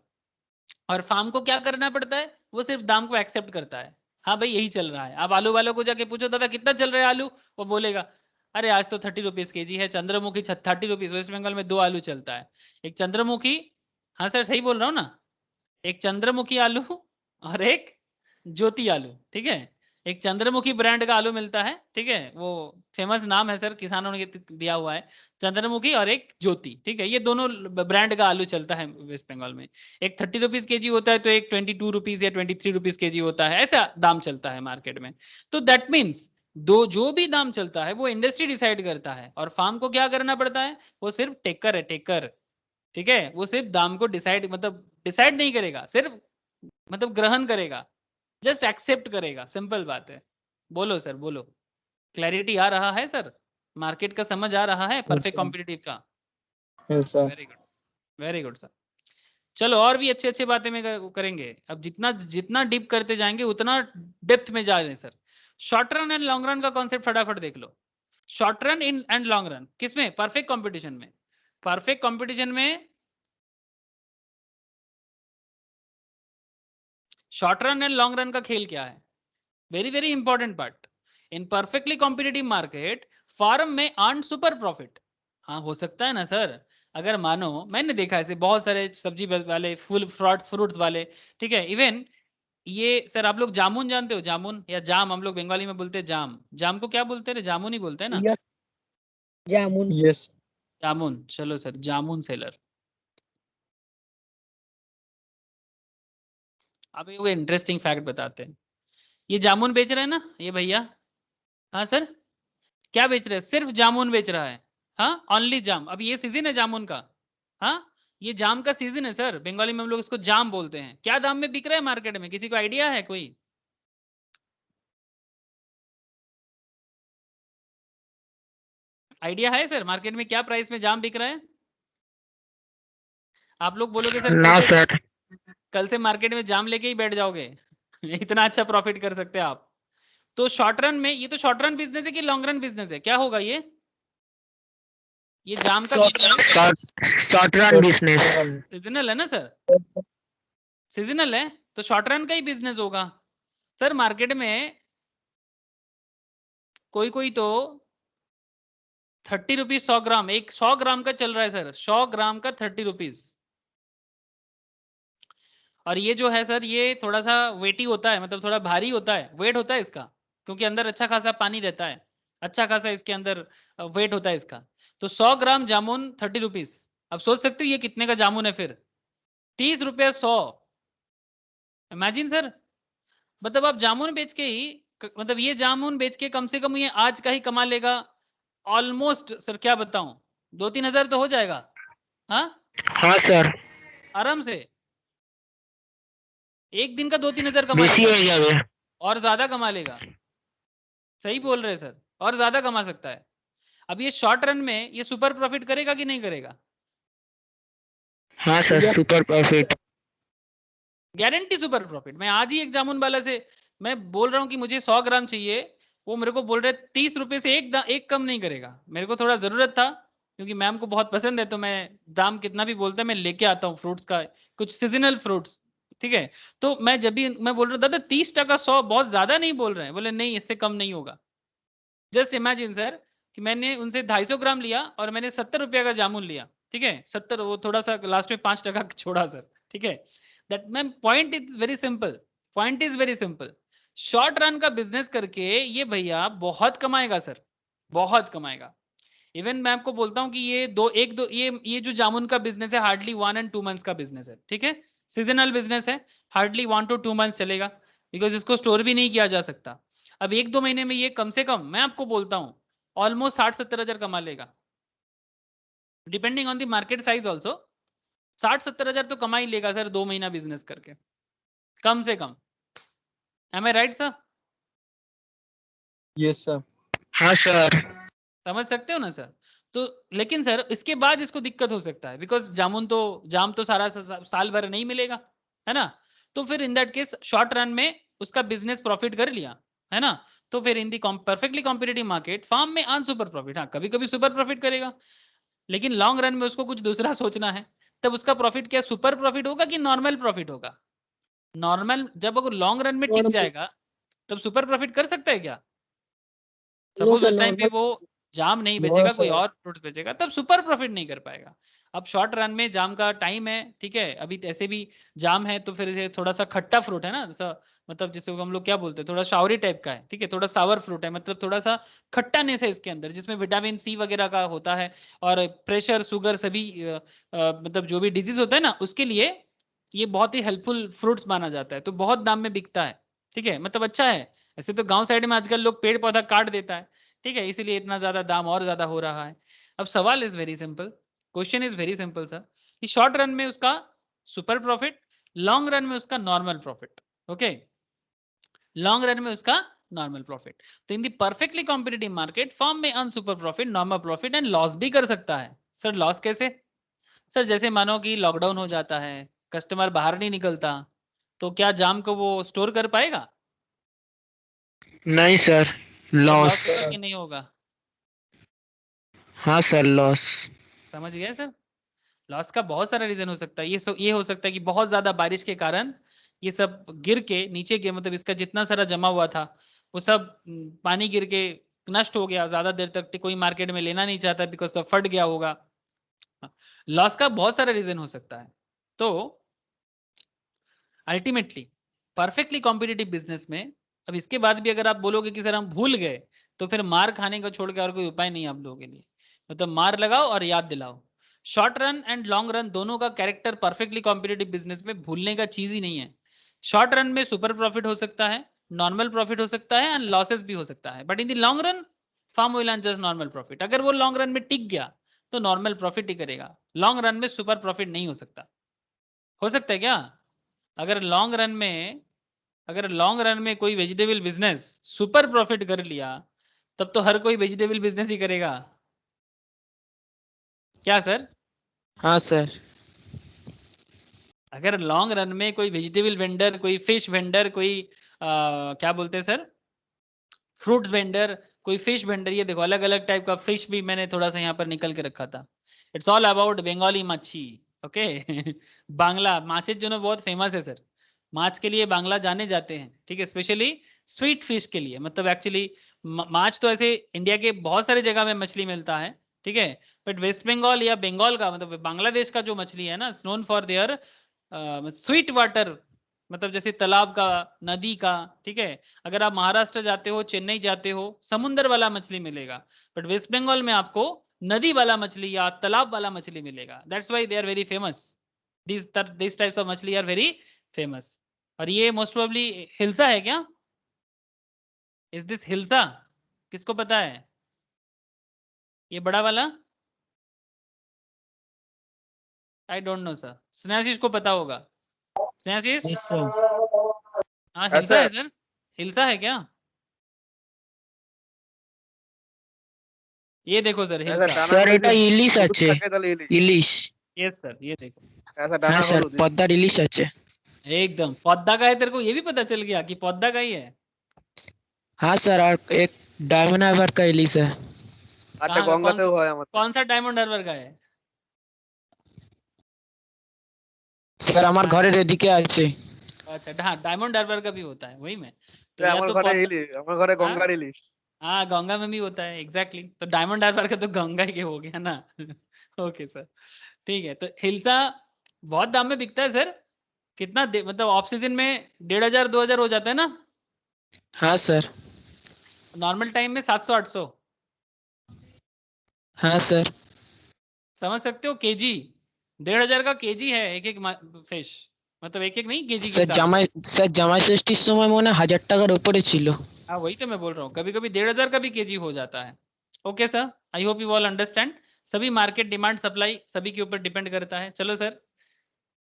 और फार्म को क्या करना पड़ता है, वो सिर्फ दाम को एक्सेप्ट करता है, हाँ भाई यही चल रहा है। आप आलू वालों को जाके पूछो दादा कितना चल रहा है आलू, वो बोलेगा अरे आज तो 30 रुपीज केजी है, चंद्रमुखी 30 रुपीज, वेस्ट बंगाल में 2 आलू चलता है, एक चंद्रमुखी, हाँ सर सही बोल रहा हूँ ना, एक चंद्रमुखी आलू और एक ज्योति आलू, ठीक है, एक चंद्रमुखी ब्रांड का आलू मिलता है, ठीक है, वो फेमस नाम है सर, किसानों ने दिया हुआ है, चंद्रमुखी और एक ज्योति, ठीक है, ये दोनों ब्रांड का आलू चलता है वेस्ट बंगाल में। एक 30 रुपीज केजी होता है, तो एक 22 रुपीज या 23 रुपीज केजी होता है, ऐसा दाम चलता है मार्केट में। तो दैट मीन्स दो जो भी दाम चलता है वो इंडस्ट्री डिसाइड करता है, और फार्म को क्या करना पड़ता है, वो सिर्फ टेकर है, टेकर, ठीक है, वो सिर्फ दाम को डिसाइड नहीं करेगा, सिर्फ मतलब ग्रहण करेगा, जस्ट एक्सेप्ट करेगा, सिंपल बात है। बोलो सर बोलो, क्लैरिटी आ रहा है सर, मार्केट का समझ आ रहा है, परफेक्ट कॉम्पिटिटिव का, very good, very good sir. चलो और भी अच्छे अच्छे बातें में करेंगे, अब जितना जितना डीप करते जाएंगे उतना डेप्थ में जा रहे हैं sir. Short run and long run का कॉन्सेप्ट फटाफट देख लो, short run in and long run किसमें, परफेक्ट कंपटीशन में, परफेक्ट कंपटीशन में short run and long run का खेल क्या है, very very important part. In perfectly competitive market firm में अर्न सुपर प्रॉफिट, हाँ हो सकता है ना सर, अगर मानो मैंने देखा ऐसे बहुत सारे सब्जी वाले, फुल फ्रूट्स वाले, ठीक है, इवन ये सर आप लोग जामुन जानते हो, जामुन या जाम, हम लोग बंगाली में बोलते हैं जाम, जाम को क्या बोलते हैं, जामुन ही बोलते हैं ना, यस जामुन यस जामुन, चलो सर जामुन सेलर। अब ये इंटरेस्टिंग फैक्ट बताते हैं, ये जामुन बेच रहे हैं ना ये भैया, हाँ सर क्या बेच रहे हैं, सिर्फ जामुन बेच रहा है, हाँ ओनली जाम, अब ये सीजन है जामुन का, हाँ ये जाम का सीजन है सर, बंगाली में हम लोग इसको जाम बोलते हैं, क्या दाम में बिक रहा है मार्केट में, किसी को आइडिया है कोई, आइडिया है सर मार्केट में क्या प्राइस में जाम बिक रहा है, आप लोग बोलोगे सर ना सर। कल से मार्केट में जाम लेके ही बैठ जाओगे इतना अच्छा प्रॉफिट कर सकते हैं आप, तो शॉर्ट रन में ये तो शॉर्ट रन बिजनेस है कि लॉन्ग रन बिजनेस है, क्या होगा ये जाम का शॉर्ट रन बिजनेस। सीजनल है ना सर, सीजनल है तो शॉर्ट रन का ही बिजनेस होगा सर। मार्केट में कोई कोई तो 30 रुपीज 100 ग्राम, एक 100 ग्राम का चल रहा है सर, 100 ग्राम का 30 रुपीज। और ये जो है सर ये थोड़ा सा वेटी होता है, मतलब थोड़ा भारी होता है, वेट होता है इसका, क्योंकि अंदर अच्छा खासा पानी रहता है, अच्छा खासा इसके अंदर वेट होता है इसका। तो 100 ग्राम जामुन 30 रुपीज। अब सोच सकते हो ये कितने का जामुन है फिर, 30 रुपया 100। इमेजिन सर, मतलब आप जामुन बेच के ही मतलब ये जामुन बेच के कम से कम ये आज का ही कमा लेगा ऑलमोस्ट सर, क्या बताऊं 2-3 हजार तो हो जाएगा। हाँ हाँ सर, आराम से एक दिन का 2-3 हजार कमा बेसी हो लेगा जाएगा। और ज्यादा कमा लेगा। सही बोल रहे हैं सर, और ज्यादा कमा सकता है। अब ये शॉर्ट रन में ये सुपर प्रॉफिट करेगा कि नहीं करेगा? हाँ sir, super profit. Guarantee super profit. मैं आज ही एक जामुन वाला से मैं बोल रहा हूँ कि मुझे 100 ग्राम चाहिए, वो मेरे को बोल रहे 30 रुपए से एक कम नहीं करेगा। मेरे को थोड़ा जरूरत था क्योंकि मैम को बहुत पसंद है, तो मैं दाम कितना भी बोलता है मैं लेके आता हूँ फ्रूट्स का, कुछ सीजनल फ्रूट्स, ठीक है। तो मैं जब भी मैं बोल रहा दादा 30 टका 100 बहुत ज्यादा नहीं बोल रहे हैं, बोले नहीं इससे कम नहीं होगा। जस्ट इमेजिन सर कि मैंने उनसे 250 ग्राम लिया और मैंने 70 रुपया का जामुन लिया, ठीक है, 70, वो थोड़ा सा लास्ट में 5 टका छोड़ा सर, ठीक है। That ma'am point is very simple, point is very simple. Short run का बिजनेस करके ये भैया बहुत कमाएगा सर, बहुत कमाएगा। इवन मैं आपको बोलता हूँ कि ये जो जामुन का बिजनेस है हार्डली 1 and 2 मंथ्स का बिजनेस है, ठीक है। सीजनल बिजनेस है, हार्डली 1 to 2 मंथ्स चलेगा, बिकॉज इसको स्टोर भी नहीं किया जा सकता। अब 1-2 महीने में ये कम से कम मैं आपको बोलता हूँ ऑलमोस्ट 60-70 हजार कमा लेगा, depending on the market size also. 60-70 हजार तो कमा ही लेगा सर 2 महीना बिजनेस करके, कम से कम। एम आई राइट सर? Yes sir. हाँ सर। समझ सकते हो ना सर? तो लेकिन सर इसके बाद इसको दिक्कत हो सकता है, बिकॉज जाम तो सारा साल भर नहीं मिलेगा, है ना। तो फिर in that case short run में उसका बिजनेस प्रॉफिट कर लिया, है ना, तो फिर इन दी परफेक्टली कॉम्पिटिटिव मार्केट फार्म में अर्न सुपर प्रॉफिट। हाँ कभी कभी सुपर प्रॉफिट करेगा, लेकिन लॉन्ग रन में उसको कुछ दूसरा सोचना है। तब उसका प्रॉफिट क्या सुपर प्रॉफिट होगा कि नॉर्मल प्रॉफिट होगा? नॉर्मल, जब अगर लॉन्ग रन में टिक जाएगा तब सुपर प्रॉफिट कर सकता है क्या? सपोज उस टाइम पे वो जाम नहीं बेचेगा, कोई और फ्रूट्स बेचेगा, तब सुपर प्रॉफिट नहीं कर पाएगा। अब शॉर्ट रन में जाम का टाइम है, ठीक है, अभी ऐसे भी जाम है तो फिर ये थोड़ा सा खट्टा फ्रूट है ना, जैसा मतलब जिसे हम लोग क्या बोलते हैं, थोड़ा शावरी टाइप का है, ठीक है, थोड़ा सावर फ्रूट है, मतलब थोड़ा सा खट्टानेस है इसके अंदर, जिसमें विटामिन सी वगैरह का होता है। और प्रेशर शुगर सभी मतलब जो भी डिजीज होता है ना उसके लिए ये बहुत ही हेल्पफुल फ्रूट्स माना जाता है, तो बहुत दाम में बिकता है, ठीक है, मतलब अच्छा है। ऐसे तो गांव साइड में आजकल लोग पेड़ पौधा काट देता है, ठीक है, इसीलिए इतना ज्यादा दाम और ज्यादा हो रहा है। अब सवाल is very simple, question is very simple sir, कि शॉर्ट रन में उसका सुपर प्रॉफिट, लॉन्ग रन में उसका normal profit, okay, long run में उसका नॉर्मल प्रॉफिट। तो इन दी परफेक्टली कॉम्पिटिटिव मार्केट फर्म में earn super profit, normal profit and loss भी कर सकता है। सर लॉस कैसे? सर जैसे मानो कि लॉकडाउन हो जाता है, कस्टमर बाहर नहीं निकलता, तो क्या जाम को वो स्टोर कर पाएगा? नहीं सर, लॉस। होगा कि नहीं होगा? हाँ सर, लॉस। समझ गए सर? लॉस का बहुत सारा रीजन हो सकता है। ये हो सकता है कि बहुत ज्यादा बारिश के कारण ये सब गिर के नीचे गिर, मतलब इसका जितना सारा जमा हुआ था वो सब पानी गिर के नष्ट हो गया, ज्यादा देर तक कोई मार्केट में लेना नहीं चाहता बिकॉज सब फट गया होगा। लॉस का बहुत सारा रीजन हो सकता है। तो अल्टीमेटली परफेक्टली कॉम्पिटिटिव बिजनेस में, अब इसके बाद भी अगर आप बोलोगे कि सर हम भूल गए, तो फिर मार खाने को छोड़ के और कोई उपाय नहीं आप लोगों के लिए, मतलब मार लगाओ और याद दिलाओ। Short run and long run दोनों का कैरेक्टर परफेक्टली कॉम्पिटिटिव बिजनेस में भूलने का चीज ही नहीं है। शॉर्ट रन में सुपर प्रॉफिट हो सकता है, नॉर्मल प्रॉफिट हो सकता है एंड लॉसेस भी हो सकता है, but in the long run firm will earn just normal profit. अगर वो लॉन्ग रन में टिक गया तो नॉर्मल प्रॉफिट ही करेगा, लॉन्ग रन में सुपर प्रॉफिट नहीं हो सकता। हो सकता है क्या? अगर लॉन्ग रन में कोई वेजिटेबल बिजनेस सुपर प्रॉफिट कर लिया तब तो हर कोई वेजिटेबल बिजनेस ही करेगा, क्या सर? हाँ सर। अगर लॉन्ग रन में कोई वेजिटेबल वेंडर, कोई फिश वेंडर, कोई क्या बोलते हैं सर, फ्रूट्स वेंडर, कोई फिश वेंडर, ये देखो अलग अलग टाइप का फिश भी मैंने थोड़ा सा यहाँ पर निकल के रखा था। इट्स ऑल अबाउट बंगाली मच्छी, ओके। बांग्ला माछेर जोनो बहुत फेमस है सर, माछ के लिए बांग्ला जाने जाते हैं, ठीक है, स्पेशली स्वीट फिश के लिए। मतलब एक्चुअली माछ तो ऐसे इंडिया के बहुत सारे जगह में मछली मिलता है, ठीक है, बट वेस्ट बंगाल या बंगाल का मतलब बांग्लादेश का जो मछली है ना, known for their sweet water, मतलब जैसे तालाब का, नदी का, ठीक है। अगर आप महाराष्ट्र जाते हो, चेन्नई जाते हो, समुंदर वाला मछली मिलेगा, बट वेस्ट बंगाल में आपको नदी वाला मछली या तालाब वाला मछली मिलेगा। That's why they are very famous, this types of machhli are very famous. और ये मोस्ट प्रोबेबली हिल्सा है क्या? Is this hilsa? किसको पता है ये बड़ा वाला? I don't know sir, Snehashish को पता होगा। स्नेहाशीष? Yes sir. हाँ हाँ, हिल्सा है सर। सर, हिल्सा है क्या? ये देखो सर ऐसा हिल्सा। डाना স্যার করে এটা ইলিশ হলুদ আছে, থাকে তাহলে ইলিশ। ইলিশ। यस सर, ये देखो ऐसा হ্যাঁ डाना স্যার হলুদ। পদ্মার ইলিশ আছে। एकदम पौधा का है, तेरे को ये भी पता चल गया कि पौधा का ही है? हाँ सर, और एक डायमंड हार्बर का इलिश है। আচ্ছা कहाँ का? গঙ্গাতেও হয় আমাদের। कौन सा डायमंड हार्बर का है? স্যার আমার हाँ, ঘরের এদিকে আছে। अच्छा हाँ, डायमंड हार्बर का भी होता है, वही में। तो या আমার तो ঘরে पौधा, ইলিশ, আমার ঘরে हाँ গঙ্গার ইলিশ। हाँ, गंगा में भी होता है एग्जैक्टली तो डायमंड हार्बर का तो गंगा ही हो गया ना। ओके सर, ठीक है। तो हिल्सा बहुत दाम में बिकता है सर, कितना मतलब ऑफ सीजन में 1500 2000 हो जाता है ना, हाँ सर। नॉर्मल टाइम में 700 800। हाँ सर। समझ सकते हो, केजी 1500 का केजी है एक एक फिश, मतलब एक एक नहीं केजी के স্যার हिसाब से। জামাই স্যার জামাই ষষ্ঠীর সময় মনে হয় 1000 টাকার উপরে ছিল। हाँ वही तो मैं बोल रहा हूँ, कभी कभी 1500 का भी केजी हो जाता है। Okay sir, I hope you all understand. सभी मार्केट डिमांड सप्लाई सभी के ऊपर डिपेंड करता है। चलो सर,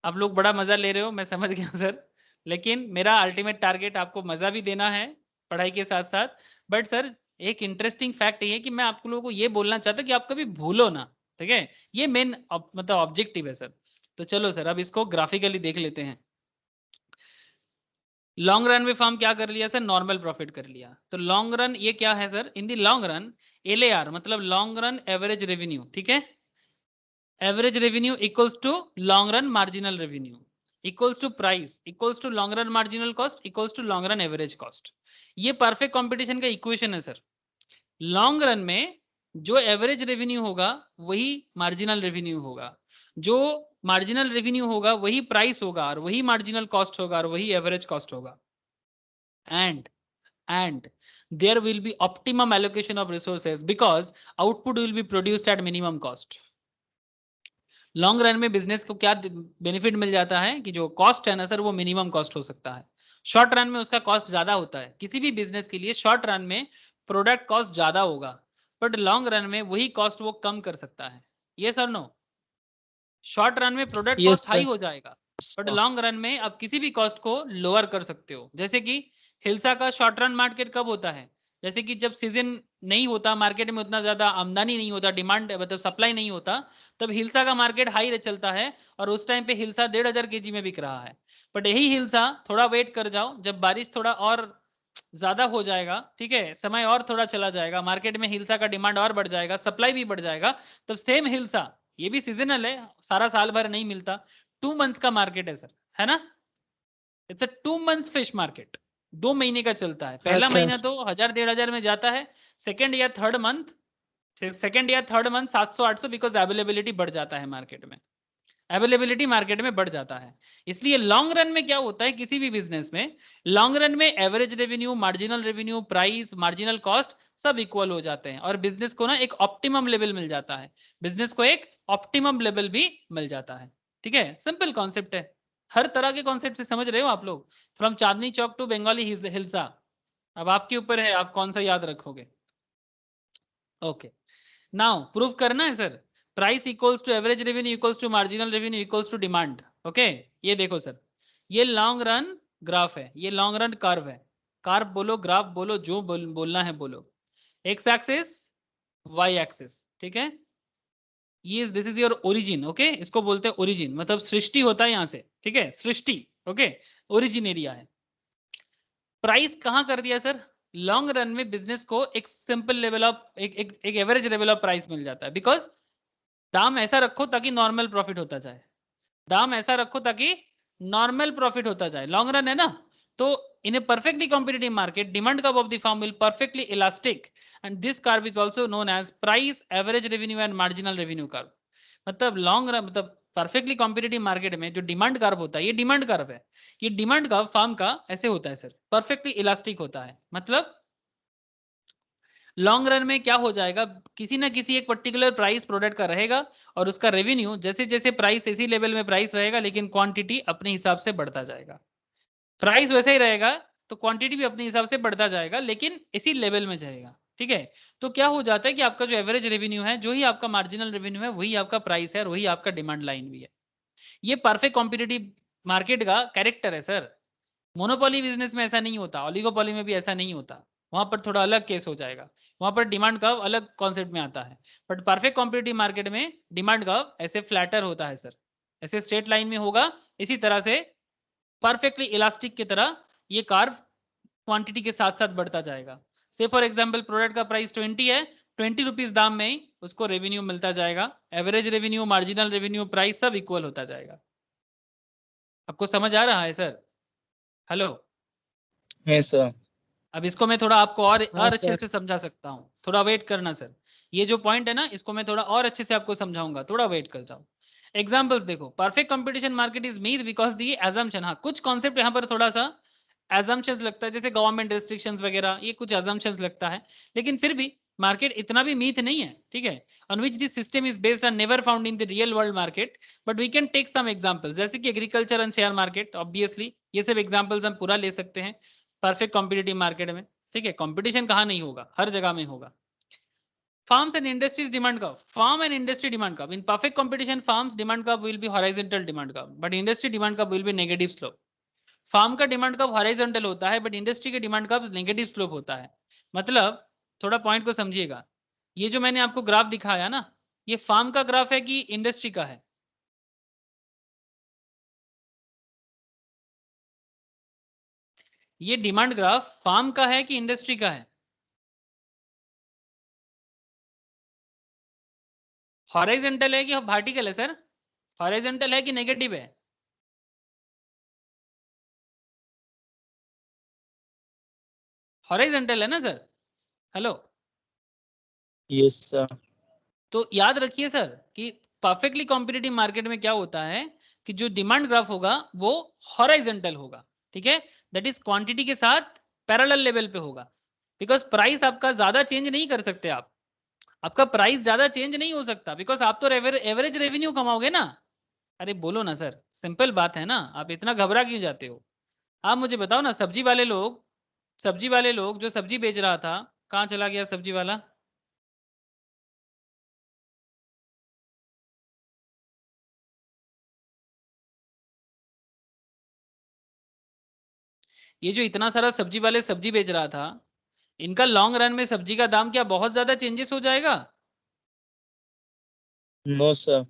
आप लोग बड़ा मजा ले रहे हो, मैं समझ गया सर, लेकिन मेरा अल्टीमेट टारगेट आपको मजा भी देना है पढ़ाई के साथ साथ। बट सर एक इंटरेस्टिंग फैक्ट ये है कि मैं आप लोगों को ये बोलना चाहता कि आप कभी भूलो ना, ठीक है, ये मेन मतलब ऑब्जेक्टिव है सर। तो चलो सर अब इसको ग्राफिकली देख लेते हैं। लॉन्ग रन में फॉर्म क्या कर लिया सर? नॉर्मल प्रॉफिट कर लिया। तो लॉन्ग रन ये क्या है sir? In the long run LAR मतलब लॉन्ग रन एवरेज रेवेन्यू, ठीक है, average revenue equals to long run marginal revenue equals to price equals to long run marginal cost equals to long run average cost. ये perfect competition का equation है sir. Long run में जो average revenue होगा वही marginal revenue होगा, जो marginal revenue होगा वही प्राइस होगा, और वही मार्जिनल कॉस्ट होगा, और वही एवरेज कॉस्ट होगा। and there will be optimum allocation of resources because output will be produced at minimum cost। Long run में बिजनेस को क्या बेनिफिट मिल जाता है कि जो कॉस्ट है ना सर वो मिनिमम कॉस्ट हो सकता है। शॉर्ट रन में उसका कॉस्ट ज्यादा होता है, किसी भी बिजनेस के लिए शॉर्ट रन में प्रोडक्ट कॉस्ट ज्यादा होगा, बट लॉन्ग रन में वही कॉस्ट वो कम कर सकता है। ये सर नो, शॉर्ट रन में product Yes, cost high sir. हो जाएगा, बट लॉन्ग रन में आप किसी भी कॉस्ट को लोअर कर सकते हो। जैसे कि हिल्सा का शॉर्ट रन मार्केट कब होता है? जैसे कि जब सीजन नहीं होता, मार्केट में उतना ज्यादा आमदनी नहीं होता, डिमांड मतलब सप्लाई नहीं होता, तब हिल्सा का मार्केट हाई चलता है, और उस टाइम पे हिल्सा 1500 केजी में बिक रहा है। बट यही हिल्सा थोड़ा वेट कर जाओ, जब बारिश थोड़ा और ज्यादा हो जाएगा, ठीक है, समय और थोड़ा चला जाएगा, मार्केट में हिल्सा का डिमांड और बढ़ जाएगा, सप्लाई भी बढ़ जाएगा, तब सेम हिल्सा, ये भी सीजनल है, सारा साल भर नहीं मिलता, 2 मंथ्स का मार्केट है सर, है ना, it's a 2 months fish market, 2 महीने का चलता है। पहला sir. महीना तो 1000 1500 में जाता है, सेकंड या थर्ड मंथ 700 800 बिकॉज अवेलेबिलिटी बढ़ जाता है मार्केट में, अवेलेबिलिटी मार्केट में बढ़ जाता है। इसलिए लॉन्ग रन में क्या होता है किसी भी बिजनेस में, लॉन्ग रन में average revenue, marginal revenue, price, marginal cost सब इक्वल हो जाते हैं, और बिजनेस को ना एक ऑप्टिमम लेवल मिल जाता है, बिजनेस को एक ऑप्टिमम लेवल भी मिल जाता है। ठीक है, सिंपल कॉन्सेप्ट है, हर तरह के कॉन्सेप्ट से समझ रहे हो आप लोग, फ्रॉम चांदनी चौक टू बंगाली हिल्सा। अब आपके ऊपर है आप कौन सा याद रखोगे। ओके, नाउ प्रूव करना है sir, price equals to average revenue equals to marginal revenue equals to demand. Okay, ये देखो सर, ये लॉन्ग रन ग्राफ है, ये लॉन्ग रन कर्व है, कर्व बोलो, ग्राफ बोलो, जो बोलना है बोलो, एक्स एक्सिस, वाई एक्सिस, ठीक है, ये this is your origin. Okay, इसको बोलते हैं ओरिजिन, मतलब सृष्टि होता है यहाँ से, ठीक है, सृष्टि, ओके, ओरिजिन एरिया है। प्राइस कहाँ कर दिया सर, लॉन्ग रन में बिजनेस को एक सिंपल लेवल ऑफ एक एवरेज लेवल ऑफ प्राइस मिल जाता है, बिकॉज दाम ऐसा रखो ताकि नॉर्मल प्रॉफिट होता जाए, दाम ऐसा रखो ताकि नॉर्मल प्रॉफिट होता जाए, लॉन्ग रन है ना। तो in a perfectly competitive market demand curve of the firm will perfectly elastic and this curve is also known as price average revenue and marginal revenue curve. मतलब long run मतलब perfectly competitive market में जो demand curve होता है, ये demand curve है, ये demand curve firm का ऐसे होता है सर, परफेक्टली इलास्टिक होता है। मतलब लॉन्ग रन में क्या हो जाएगा, किसी ना किसी एक पर्टिकुलर प्राइस प्रोडक्ट का रहेगा और उसका रेवेन्यू जैसे जैसे प्राइस इसी लेवल में प्राइस रहेगा, लेकिन क्वांटिटी अपने हिसाब से बढ़ता जाएगा। प्राइस वैसे ही रहेगा तो क्वांटिटी भी अपने हिसाब से बढ़ता जाएगा, लेकिन इसी लेवल में जाएगा। ठीक है, तो क्या हो जाता है कि आपका जो एवरेज रेवेन्यू है, जो ही आपका मार्जिनल रेवेन्यू है, वही आपका प्राइस है और वही आपका डिमांड लाइन भी है। ये परफेक्ट कॉम्पिटिटिव मार्केट का कैरेक्टर है सर। मोनोपोली बिजनेस में ऐसा नहीं होता, ओलिगोपोली में भी ऐसा नहीं होता, वहां पर थोड़ा अलग केस हो जाएगा, वहां पर डिमांड कर्व अलग कॉन्सेप्ट में आता है। बट परफेक्ट कॉम्पिटिटिव मार्केट में डिमांड कर्व ऐसे फ्लैटर होता है सर, ऐसे स्ट्रेट लाइन में होगा, इसी तरह से परफेक्टली इलास्टिक की तरह ये कर्व क्वांटिटी के साथ साथ बढ़ता जाएगा। से फॉर एग्जांपल प्रोडक्ट का प्राइस 20 है, 20 रुपीज दाम में ही उसको रेवेन्यू मिलता जाएगा, average revenue, marginal revenue, price सब इक्वल होता जाएगा। आपको समझ आ रहा है सर? हेलो? Yes sir. अब इसको मैं थोड़ा आपको और हाँ, अच्छे सर। से समझा सकता हूँ, थोड़ा वेट करना सर। ये जो पॉइंट है ना, इसको मैं थोड़ा और अच्छे से आपको समझाऊंगा, थोड़ा वेट कर जाओ। एग्जांपल्स देखो, perfect competition market is made because the assumption. हाँ, कुछ कॉन्सेप्ट यहाँ पर थोड़ा सा एजम्पशंस लगता है, जैसे गवर्नमेंट रिस्ट्रिक्शंस वगैरह, ये कुछ एजम्पशंस लगता है, लेकिन फिर भी मार्केट इतना भी मीथ नहीं है। ठीक है, on which this system is based on never found in the real world market, but we can take some examples, जैसे कि agriculture and share market. Obviously ये सब एग्जांपल्स हम पूरा ले सकते हैं परफेक्ट कॉम्पिटिटिव मार्केट में। ठीक है, कंपटीशन कहाँ नहीं होगा, हर जगह में होगा। Farms and industries demand curve, farm and industry demand curve. In perfect competition, farms demand curve will be horizontal demand curve, but industry demand curve will be negative slope. Firm का demand curve horizontal होता है, but industry के demand curve negative slope होता है। मतलब थोड़ा point को समझिएगा, ये जो मैंने आपको ग्राफ दिखाया ना, ये फार्म का ग्राफ है कि इंडस्ट्री का है? ये डिमांड ग्राफ फार्म का है कि इंडस्ट्री का है? हॉरिजॉन्टल है कि वर्टिकल है सर? हॉरिजॉन्टल है कि नेगेटिव है? हॉरिजॉन्टल है ना सर? हेलो? Yes sir. तो याद रखिए सर कि परफेक्टली कॉम्पिटिटिव मार्केट में क्या होता है कि जो डिमांड ग्राफ होगा वो हॉरिजॉन्टल होगा। ठीक है, दैट इज क्वांटिटी के साथ पैरेलल लेवल पे होगा, बिकॉज प्राइस आपका ज्यादा चेंज नहीं कर सकते आप, आपका प्राइस ज्यादा चेंज नहीं हो सकता, बिकॉज आप तो एवरेज रेवेन्यू कमाओगे ना। अरे बोलो ना सर, सिंपल बात है ना, आप इतना घबरा क्यों जाते हो? आप मुझे बताओ ना, सब्जी वाले लोग जो सब्जी बेच रहा था, कहाँ चला गया सब्जी वाला? ये जो इतना सारा सब्जी वाले सब्जी बेच रहा था, इनका लॉन्ग रन में सब्जी का दाम क्या बहुत ज्यादा चेंजेस हो जाएगा? No sir.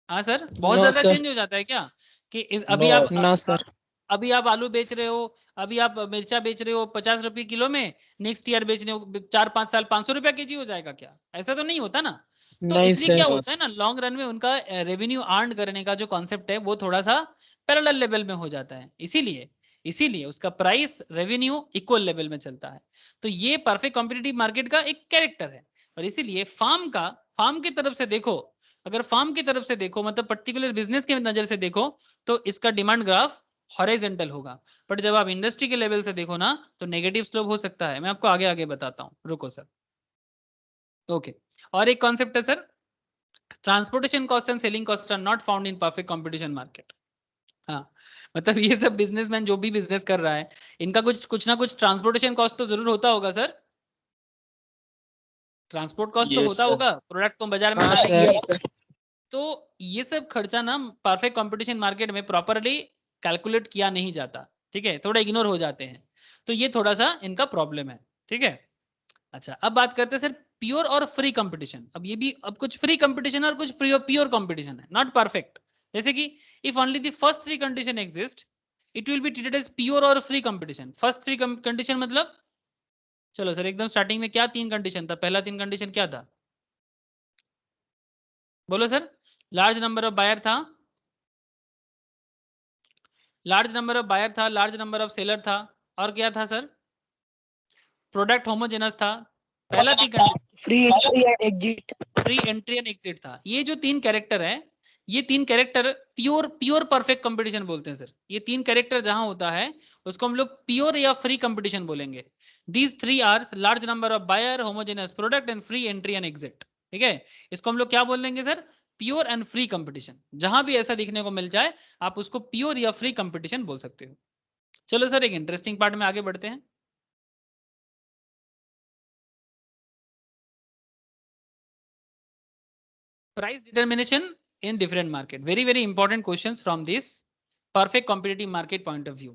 हाँ सर, बहुत No, ज्यादा sir. चेंज हो जाता है क्या? कि No. No, sir. अभी आप आलू बेच रहे हो, अभी आप मिर्चा बेच रहे हो 50 रुपए किलो में, नेक्स्ट ईयर बेचने हो 4-5 साल 500 रुपया केजी हो जाएगा क्या? ऐसा तो नहीं होता ना। तो नहीं इसलिए क्या सर। होता है ना, लॉन्ग रन में उनका रेवेन्यू अर्न करने का जो कॉन्सेप्ट है वो थोड़ा सा पैरेलल लेवल में हो जाता है, इसीलिए इसीलिए उसका प्राइस रेवेन्यू इक्वल लेवल में चलता है। तो ये परफेक्ट कॉम्पिटिटिव मार्केट का एक कैरेक्टर है, और इसीलिए फार्म की तरफ से देखो, अगर फार्म की तरफ से देखो मतलब पर्टिकुलर बिजनेस के नजर से देखो, तो इसका डिमांड ग्राफ हॉरिजॉन्टल होगा। बट जब आप इंडस्ट्री के लेवल से देखो ना, तो नेगेटिव स्लोप हो सकता है। मैं आपको आगे आगे बताता हूँ, रुको सर। ओके, और एक कॉन्सेप्ट है sir, transportation cost and selling cost are not found in perfect competition market. हाँ, मतलब ये सब बिजनेसमैन जो भी बिजनेस कर रहा है, इनका कुछ ना कुछ ट्रांसपोर्टेशन कॉस्ट तो जरूर होता होगा सर। ट्रांसपोर्ट कॉस्ट तो Yes, होता sir. होगा बाजार को बाजार में हाँ, लाने के सर। लिए। तो ये सब खर्चा ना परफेक्ट कंपटीशन मार्केट में प्रॉपरली कैलकुलेट किया नहीं जाता। ठीक है, थोड़ा इग्नोर हो जाते हैं, तो ये थोड़ा सा इनका प्रॉब्लम है। ठीक है, अच्छा अब बात करते हैं सर प्योर और फ्री कंपटीशन। अब ये भी, अब कुछ फ्री कंपटीशन और कुछ प्योर कंपटीशन है, नॉट परफेक्ट। जैसे कि if only the first three condition exist, it will be treated as pure और free competition. First three condition मतलब चलो सर, एकदम स्टार्टिंग में क्या 3 कंडीशन था? पहला 3 कंडीशन क्या था? बोलो sir. Large number of buyer था, लार्ज नंबर ऑफ बायर था, लार्ज नंबर ऑफ सेलर था, और क्या था सर? प्रोडक्ट होमोजेनस था। पहला 3 condition free entry and exit. Free entry and exit था। ये जो 3 कैरेक्टर है, ये 3 कैरेक्टर प्योर परफेक्ट कंपटीशन बोलते हैं सर। ये 3 कैरेक्टर जहां होता है उसको हम लोग प्योर या फ्री कंपटीशन बोलेंगे। These 3 R's large number of buyer, homogeneous product and free entry and exit. ठीक है, इसको हम लोग क्या बोल देंगे सर? Pure and free competition. जहां भी ऐसा दिखने को मिल जाए आप उसको प्योर या फ्री कंपटीशन बोल सकते हो। चलो सर, एक इंटरेस्टिंग पार्ट में आगे बढ़ते हैं। Price determination in different market. Very important questions from this perfect competitive market point of view.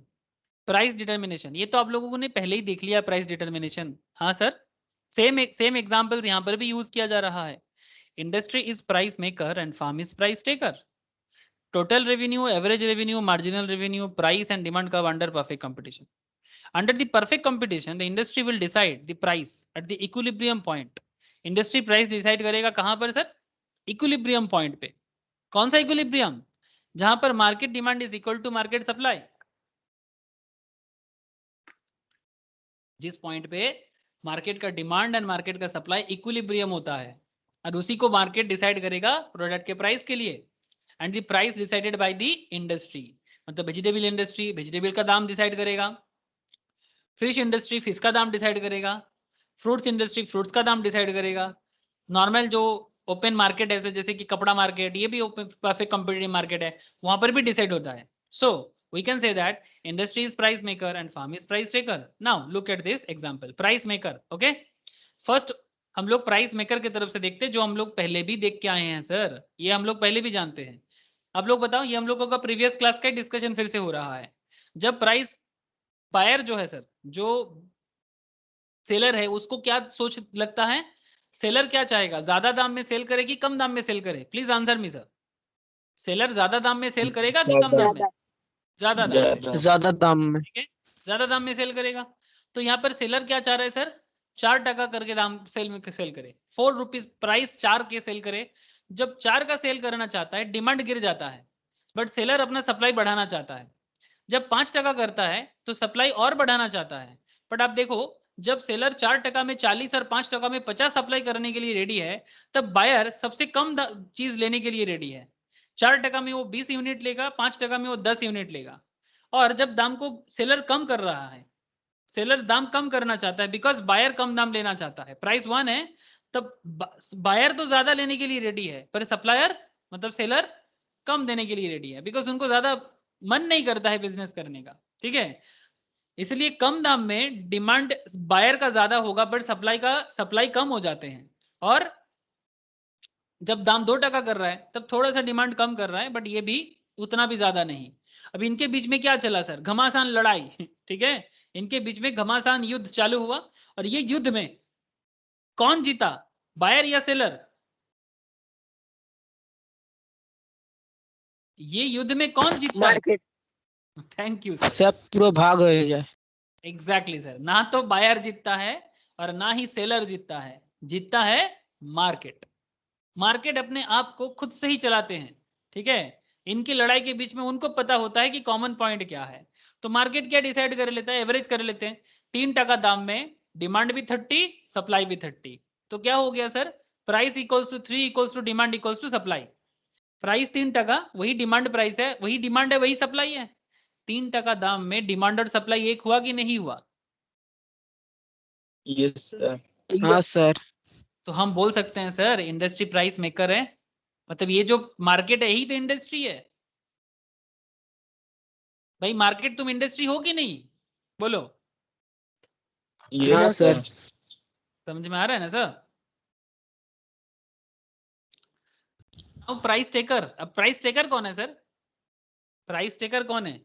Price determination, ये तो आप लोगों ने पहले ही देख लिया प्राइस डिटर्मिनेशन। हाँ सर, सेम एग्जांपल्स यहाँ पर भी यूज किया जा रहा है। Industry is price maker and firm is price taker. Total revenue, average revenue, marginal revenue, price and demand curve under perfect competition. Under the perfect competition the industry will decide the price at the equilibrium point. Industry price decide करेगा कहां पर sir? Equilibrium point पे। कौन सा equilibrium? जहां पर market demand is equal to market supply. जिस point पे मार्केट का डिमांड एंड मार्केट का सप्लाई इक्विलिब्रियम होता है, और उसी को मार्केट डिसाइड करेगा प्रोडक्ट के प्राइस के लिए। And the price decided by the industry, मतलब वेजिटेबल इंडस्ट्री वेजिटेबल का दाम डिसाइड करेगा, फिश इंडस्ट्री फिश का दाम डिसाइड करेगा, फ्रूट्स इंडस्ट्री फ्रूट्स का दाम डिसाइड करेगा। नॉर्मल जो ओपन मार्केट है जैसे कि कपड़ा मार्केट, ये भी ओपन परफेक्ट कॉम्पिटिटिव मार्केट है, वहां पर भी डिसाइड होता है। So we can say that industry is price maker and firm is price taker. Now look at this example, price maker. Okay, first हम लोग प्राइस मेकर की तरफ से देखते हैं, जो हम लोग पहले भी देख के आए हैं सर, ये हम लोग पहले भी जानते हैं। आप लोग बताओ, ये हम लोगों का प्रीवियस क्लास का डिस्कशन फिर से हो रहा है। जब प्राइस बायर जो है सर, जो सेलर है, उसको क्या सोच लगता है? सेलर क्या चाहेगा? ज्यादा दाम में सेल करे कि कम दाम में सेल करे? Please answer me sir. Seller ज्यादा दाम में सेल करेगा कि कम दाम में? ज्यादा दाम में। ज्यादा ज्यादा दाम में। ठीक है, ज्यादा दाम में सेल करेगा। तो यहाँ पर सेलर क्या चाह रहा है सर? 4 टका करके दाम सेल करे, 4 रुपीज प्राइस 4 के सेल करे। जब 4 का सेल करना चाहता है, डिमांड गिर जाता है, बट सेलर अपना सप्लाई बढ़ाना चाहता है। जब 5 टका करता है तो सप्लाई और बढ़ाना चाहता है, बट आप देखो, जब सेलर 4 टका में 40 और 5 टका में 50 सप्लाई करने के लिए रेडी है, तब बायर सबसे कम चीज लेने के लिए रेडी है। 4 टका में वो 20 यूनिट लेगा, 5 टका में वो 10 यूनिट लेगा। और जब दाम को सेलर कम कर रहा है, सेलर दाम कम करना चाहता है बिकॉज बायर कम दाम लेना चाहता है, प्राइस 1 है, तब बायर तो ज्यादा लेने के लिए रेडी है, पर सप्लायर मतलब सेलर कम देने के लिए रेडी है, बिकॉज उनको ज्यादा मन नहीं करता है बिजनेस करने का। ठीक है, इसलिए कम दाम में डिमांड बायर का ज्यादा होगा, बट सप्लाई कम हो जाते हैं। और जब दाम 2 टका कर रहा है तब थोड़ा सा डिमांड कम कर रहा है, बट ये भी उतना भी ज्यादा नहीं। अब इनके बीच में क्या चला सर? घमासान लड़ाई। ठीक है, इनके बीच में घमासान युद्ध चालू हुआ, और ये युद्ध में कौन जीता? बायर या सेलर? ये युद्ध में कौन जीता? मार्केट। Thank you sir. सब पूरा भाग हो जाए। एग्जैक्टली सर, ना तो बायर जीतता है और ना ही सेलर जीतता है, जीतता है मार्केट। मार्केट अपने आप को खुद से ही चलाते हैं। ठीक है, इनकी लड़ाई के बीच में उनको पता होता है कि कॉमन पॉइंट क्या है। तो मार्केट क्या डिसाइड कर लेता है? एवरेज कर लेते हैं। 3 टका दाम में डिमांड भी 30, सप्लाई भी 30, तो क्या हो गया sir? Price equals to 3 equals to demand equals to supply. Price 3 टका, वही डिमांड प्राइस है, वही डिमांड है, वही सप्लाई है। 3 टका दाम में डिमांड और सप्लाई एक हुआ कि नहीं हुआ? Yes sir. हाँ सर। तो हम बोल सकते हैं सर इंडस्ट्री प्राइस मेकर है, मतलब ये जो मार्केट है यही तो इंडस्ट्री है। भाई मार्केट तुम इंडस्ट्री हो कि नहीं? बोलो। हाँ यस सर। सर। समझ में आ रहा है ना सर? अब प्राइस टेकर, अब प्राइस टेकर कौन है सर? प्राइस टेकर कौन है?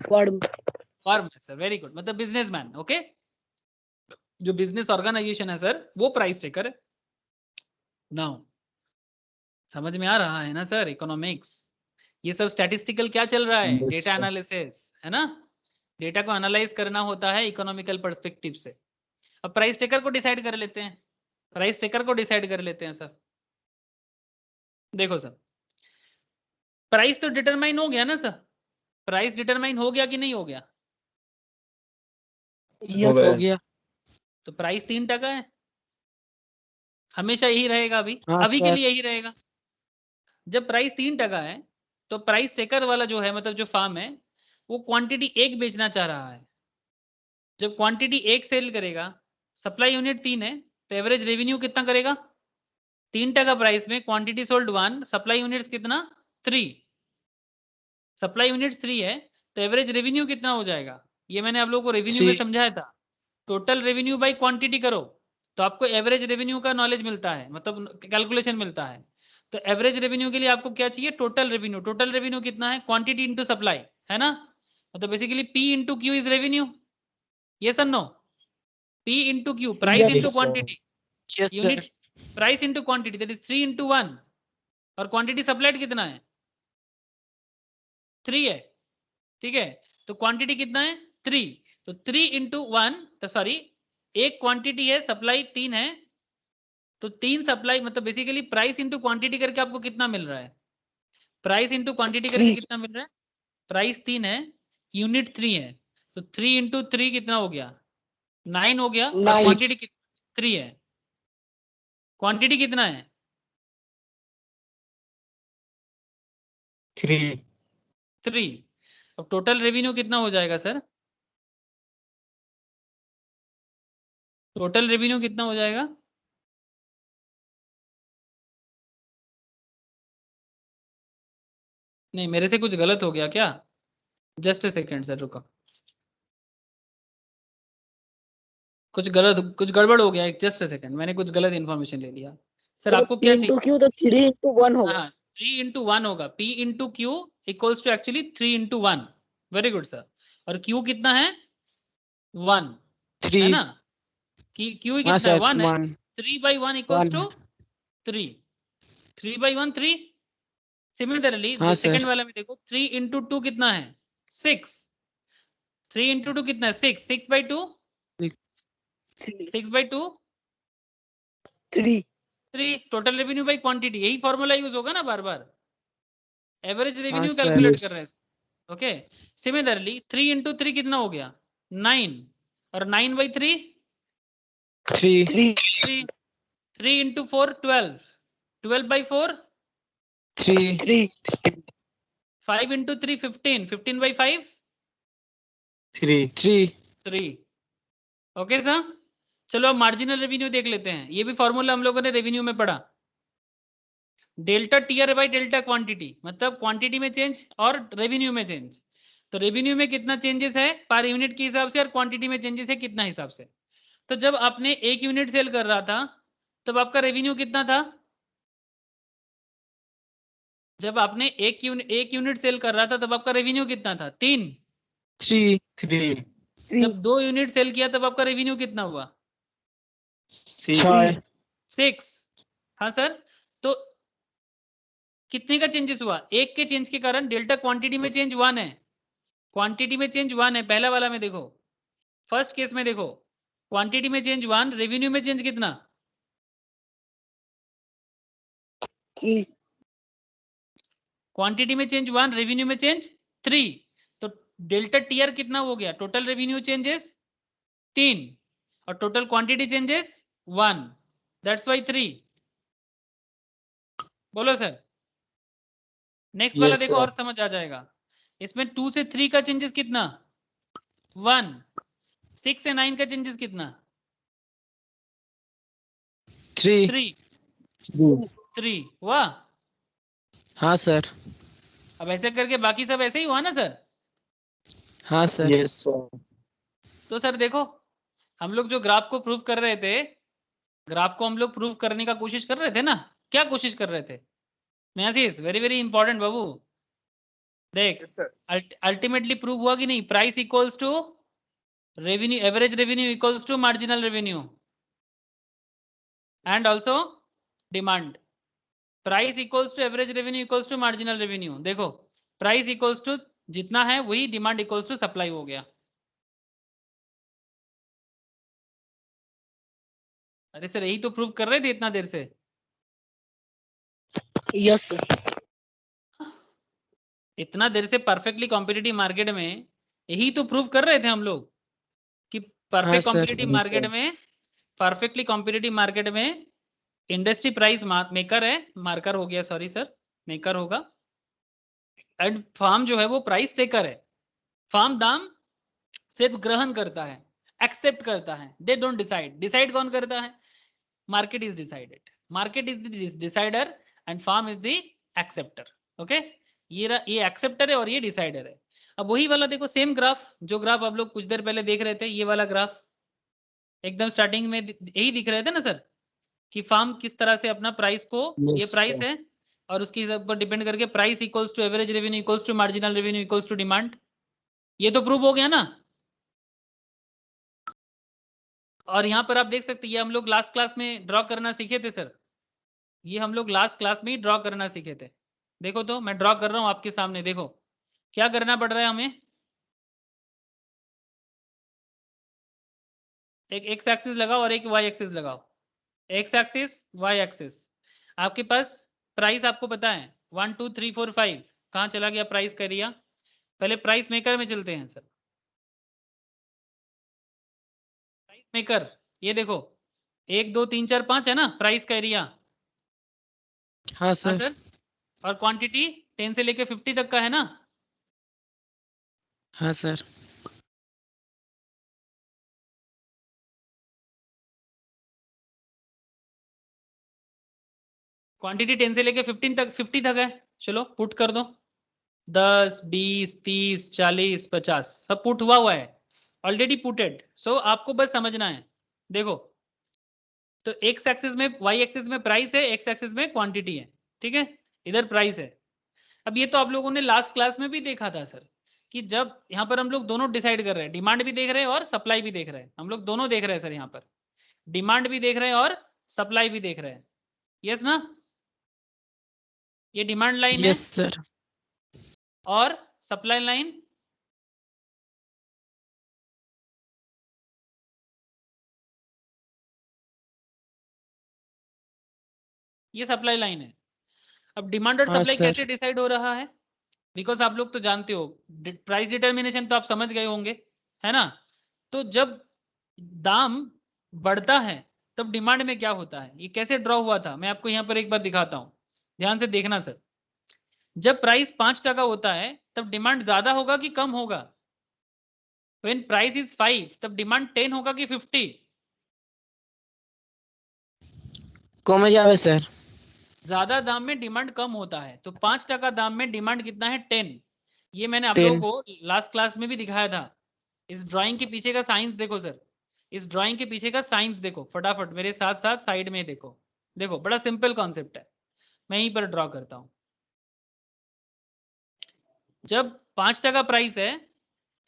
फर्म। फर्म है सर, वेरी गुड, मतलब बिजनेसमैन। ओके, जो बिजनेस ऑर्गेनाइजेशन है सर वो प्राइस टेकर है। नाउ समझ में आ रहा है ना सर? इकोनॉमिक्स, ये सब स्टैटिस्टिकल क्या चल रहा है? Yes, data sir. एनालिसिस है ना? डेटा को एनालाइज करना होता है इकोनॉमिकल पर्सपेक्टिव से। अब प्राइस टेकर को डिसाइड कर लेते हैं, प्राइस टेकर को डिसाइड कर लेते हैं सर। देखो सर, प्राइस तो डिटरमाइन हो गया ना सर, प्राइस डिटरमाइन हो गया कि नहीं हो गया? हो हो गया। गया। तो प्राइस 3% है, हमेशा यही रहेगा अभी, हाँ अभी के सर। लिए यही रहेगा। जब प्राइस 3% है तो प्राइस टेकर वाला जो है, मतलब जो फार्म है, वो क्वांटिटी 1 बेचना चाह रहा है। जब क्वांटिटी 1 सेल करेगा, सप्लाई यूनिट 3 है, तो एवरेज रेवेन्यू कितना करेगा? 3% प्राइस में क्वांटिटी सोल्ड 1, सप्लाई यूनिट्स कितना? 3। सप्लाई यूनिट्स 3 है तो एवरेज रेवेन्यू कितना हो जाएगा? ये मैंने आप लोगों को रेवेन्यू में 3। समझाया था। टोटल रेवेन्यू बाय क्वांटिटी करो तो आपको एवरेज रेवेन्यू का नॉलेज मिलता है, मतलब कैलकुलेशन मिलता है। तो एवरेज रेवेन्यू के लिए आपको क्या चाहिए? Total revenue. टोटल रेवेन्यू कितना है? क्वांटिटी इनटू सप्लाई, है ना? तो basically P into Q is revenue. Yes और no? P into Q, price Yes, into sir. Quantity, yes unit sir. Price into quantity, that is 3 into 1। और quantity supplied कितना है? 3 है, ठीक है? तो क्वांटिटी कितना है? 3। तो 3 into 1, तो सॉरी, एक क्वांटिटी है, सप्लाई 3 है, तो 3 सप्लाई, मतलब बेसिकली प्राइस इंटू क्वांटिटी करके आपको कितना मिल रहा है? प्राइस इंटू क्वांटिटी करके 3. कितना मिल रहा है? प्राइस 3 है, यूनिट 3 है, तो 3 into 3 कितना हो गया? 9 हो गया। और 9. क्वांटिटी 3 है, क्वांटिटी कितना है? 3। 3। अब टोटल रेवेन्यू कितना हो जाएगा सर? टोटल रेवेन्यू कितना हो जाएगा? नहीं, मेरे से कुछ गलत हो गया क्या? जस्ट अ सेकेंड सर, रुको, कुछ गलत, कुछ गड़बड़ हो गया, एक जस्ट अ सेकेंड, मैंने कुछ गलत इन्फॉर्मेशन ले लिया। सर आपको क्या चाहिए? P into Q तो 3 into 1 होगा. हाँ, 3 into 1 होगा। P into Q equals to actually 3 into 1। Very good sir. और Q कितना है? 1, 3। है ना? Q हाँ कितना है? सर 1 है। 1। 3/1 इक्वल्स 1। टू 3। 3/1 3। सिमिलरली हाँ सेकंड सर। वाला में देखो, 3 into 2 कितना है? 6। 3 into 2 कितना है? 6। 6/2, 3. 6/2 3. 3। टोटल रेवेन्यू बाई क्वांटिटी, यही फॉर्मूला यूज होगा ना बार बार, एवरेज हाँ रेवेन्यू सर। Calculate Yes. कर रहे हैं। ओके, सिमिलरली 3 into 3 कितना हो गया? 9। और 9/3 3। 3. 3। 3 into 4 12। 12/4 3। 3. 5 into 3 15। 15/5 3। 3। 3। ओके सर, चलो अब मार्जिनल रेवेन्यू देख लेते हैं। ये भी फॉर्मूला हम लोगों ने रेवेन्यू में पढ़ा। Delta TR by delta quantity, मतलब क्वांटिटी में चेंज और रेवेन्यू में चेंज। तो रेवेन्यू में कितना चेंजेस है पर यूनिट के हिसाब से, और क्वांटिटी में चेंजेस है कितना हिसाब से। तो जब आपने 1 यूनिट सेल कर रहा था तब आपका रेवेन्यू कितना था? जब आपने एक यूनिट सेल कर रहा था तब आपका रेवेन्यू कितना था? 3। 3। 3। जब 2 यूनिट सेल किया तब आपका रेवेन्यू कितना हुआ? 6। 6। हाँ सर, तो कितने का चेंजेस हुआ? एक के चेंज के कारण डेल्टा क्वांटिटी में चेंज 1 है, क्वांटिटी में चेंज 1 है। पहला वाला में देखो, फर्स्ट केस में देखो, क्वांटिटी में चेंज 1, रेवेन्यू में चेंज कितना? 3. क्वांटिटी में चेंज 1, रेवेन्यू में चेंज 3। तो डेल्टा टीआर कितना हो गया? टोटल रेवेन्यू चेंजेस 3 और total quantity changes 1, that's why 3। बोलो सर। नेक्स्ट वाला Yes, देखो sir. और समझ आ जाएगा। इसमें 2 से 3 का चेंजेस कितना? 1। 6 से 9 का चेंजेस कितना? 3। 3। 3। 3 हुआ। हाँ सर। अब ऐसे करके बाकी सब ऐसे ही हुआ ना सर? हाँ सर। Yes, sir. तो सर देखो, हम लोग जो ग्राफ को प्रूव कर रहे थे, ग्राफ को हम लोग प्रूव करने का कोशिश कर रहे थे ना, क्या कोशिश कर रहे थे? न्यासीस, वेरी वेरी इंपॉर्टेंट बाबू। देख, Yes, sir. अल्टीमेटली प्रूव हुआ कि नहीं? Price equals to revenue, average revenue equals to marginal revenue and also demand. Price equals to average revenue equals to marginal revenue. देखो, प्राइस इक्वल्स टू जितना है वही demand equals to supply हो गया। अरे सर यही तो प्रूव कर रहे थे इतना देर से। Yes sir. इतना देर से परफेक्टली कॉम्पिटिटिव मार्केट में यही तो प्रूव कर रहे थे हम लोग कि परफेक्ट सर। कॉम्पिटिटिव मार्केट में, परफेक्टली कॉम्पिटिटिव मार्केट में इंडस्ट्री प्राइस मेकर है, मार्कर हो गया सॉरी सर, मेकर होगा, एंड फार्म जो है वो प्राइस टेकर है। फार्म दाम सिर्फ ग्रहण करता है, एक्सेप्ट करता है, दे डोंट डिसाइड। डिसाइड कौन करता है? Market is decided, market is the decider and firm is the acceptor. Okay, ये एक्सेप्टर है और ये डिसाइडर है। अब वही वाला देखो सेम ग्राफ, जो ग्राफ आप लोग कुछ देर पहले देख रहे थे, ये वाला ग्राफ एकदम स्टार्टिंग में यही दिख रहे थे ना सर, कि फार्म किस तरह से अपना प्राइस को, ये Yes, प्राइस sir. है और उसके ऊपर डिपेंड करके price equals to average revenue equals to marginal revenue equals to demand. ये तो प्रूव हो गया ना। और यहाँ पर आप देख सकते हैं, ये हम लोग लास्ट क्लास में ड्रॉ करना सीखे थे सर, ये हम लोग लास्ट क्लास में ही ड्रॉ करना सीखे थे। देखो तो मैं ड्रॉ कर रहा हूँ आपके सामने, देखो क्या करना पड़ रहा है हमें। एक एक्स एक्सिस लगाओ और एक वाई एक्सिस लगाओ, एक्स एक्सिस वाई एक्सिस। आपके पास प्राइस आपको पता है 1 2 3 4 5, कहाँ चला गया प्राइस का एरिया? पहले प्राइस मेकर में चलते हैं सर। प्राइस मेकर ये देखो 1 2 3 4 5 है ना प्राइस का एरिया। हाँ हाँ सर। सर, और क्वांटिटी 10 से लेके 50 तक का है ना। हाँ सर। क्वांटिटी 10 से लेके 50 तक है। चलो पुट कर दो, 10 20 30 40 50 सब पुट हुआ है, ऑलरेडी पुटेड। सो आपको बस समझना है। देखो तो एक्स एक्सिस में, वाई एक्सिस में प्राइस है, एक्स एक्सिस में क्वांटिटी है, ठीक है, इधर प्राइस है। अब ये तो आप लोगों ने लास्ट क्लास में भी देखा था सर, कि जब यहाँ पर हम लोग दोनों डिसाइड कर रहे हैं, डिमांड भी देख रहे हैं और सप्लाई भी देख रहे हैं, हम लोग दोनों देख रहे हैं सर, यहाँ पर डिमांड भी देख रहे हैं और सप्लाई भी देख रहे हैं। यस ना, ये डिमांड लाइन है यस सर। और सप्लाई लाइन, ये सप्लाई लाइन है। अब डिमांड और हाँ सप्लाई सर। कैसे डिसाइड हो रहा है? बिकॉज आप लोग तो जानते हो प्राइस डिटर्मिनेशन तो आप समझ गए होंगे, है ना। तो जब दाम बढ़ता है तब डिमांड में क्या होता है, ये कैसे ड्रॉ हुआ था मैं आपको यहाँ पर एक बार दिखाता हूँ, ध्यान से देखना सर। जब प्राइस 5 होता है तब डिमांड ज्यादा होगा कि कम होगा? व्हेन प्राइस इज 5 तब डिमांड 10 होगा कि 50? कम जावे सर। ज्यादा दाम में डिमांड कम होता है, तो 5 दाम में डिमांड कितना है? 10। ये मैंने आप 10। लोगों को लास्ट क्लास में भी दिखाया था। इस ड्राइंग के पीछे का साइंस देखो सर, इस ड्राइंग के पीछे का साइंस देखो फटाफट मेरे साथ साथ साइड में देखो। देखो बड़ा सिंपल कॉन्सेप्ट है, मैं यहीं पर ड्रॉ करता हूं। जब 5 प्राइस है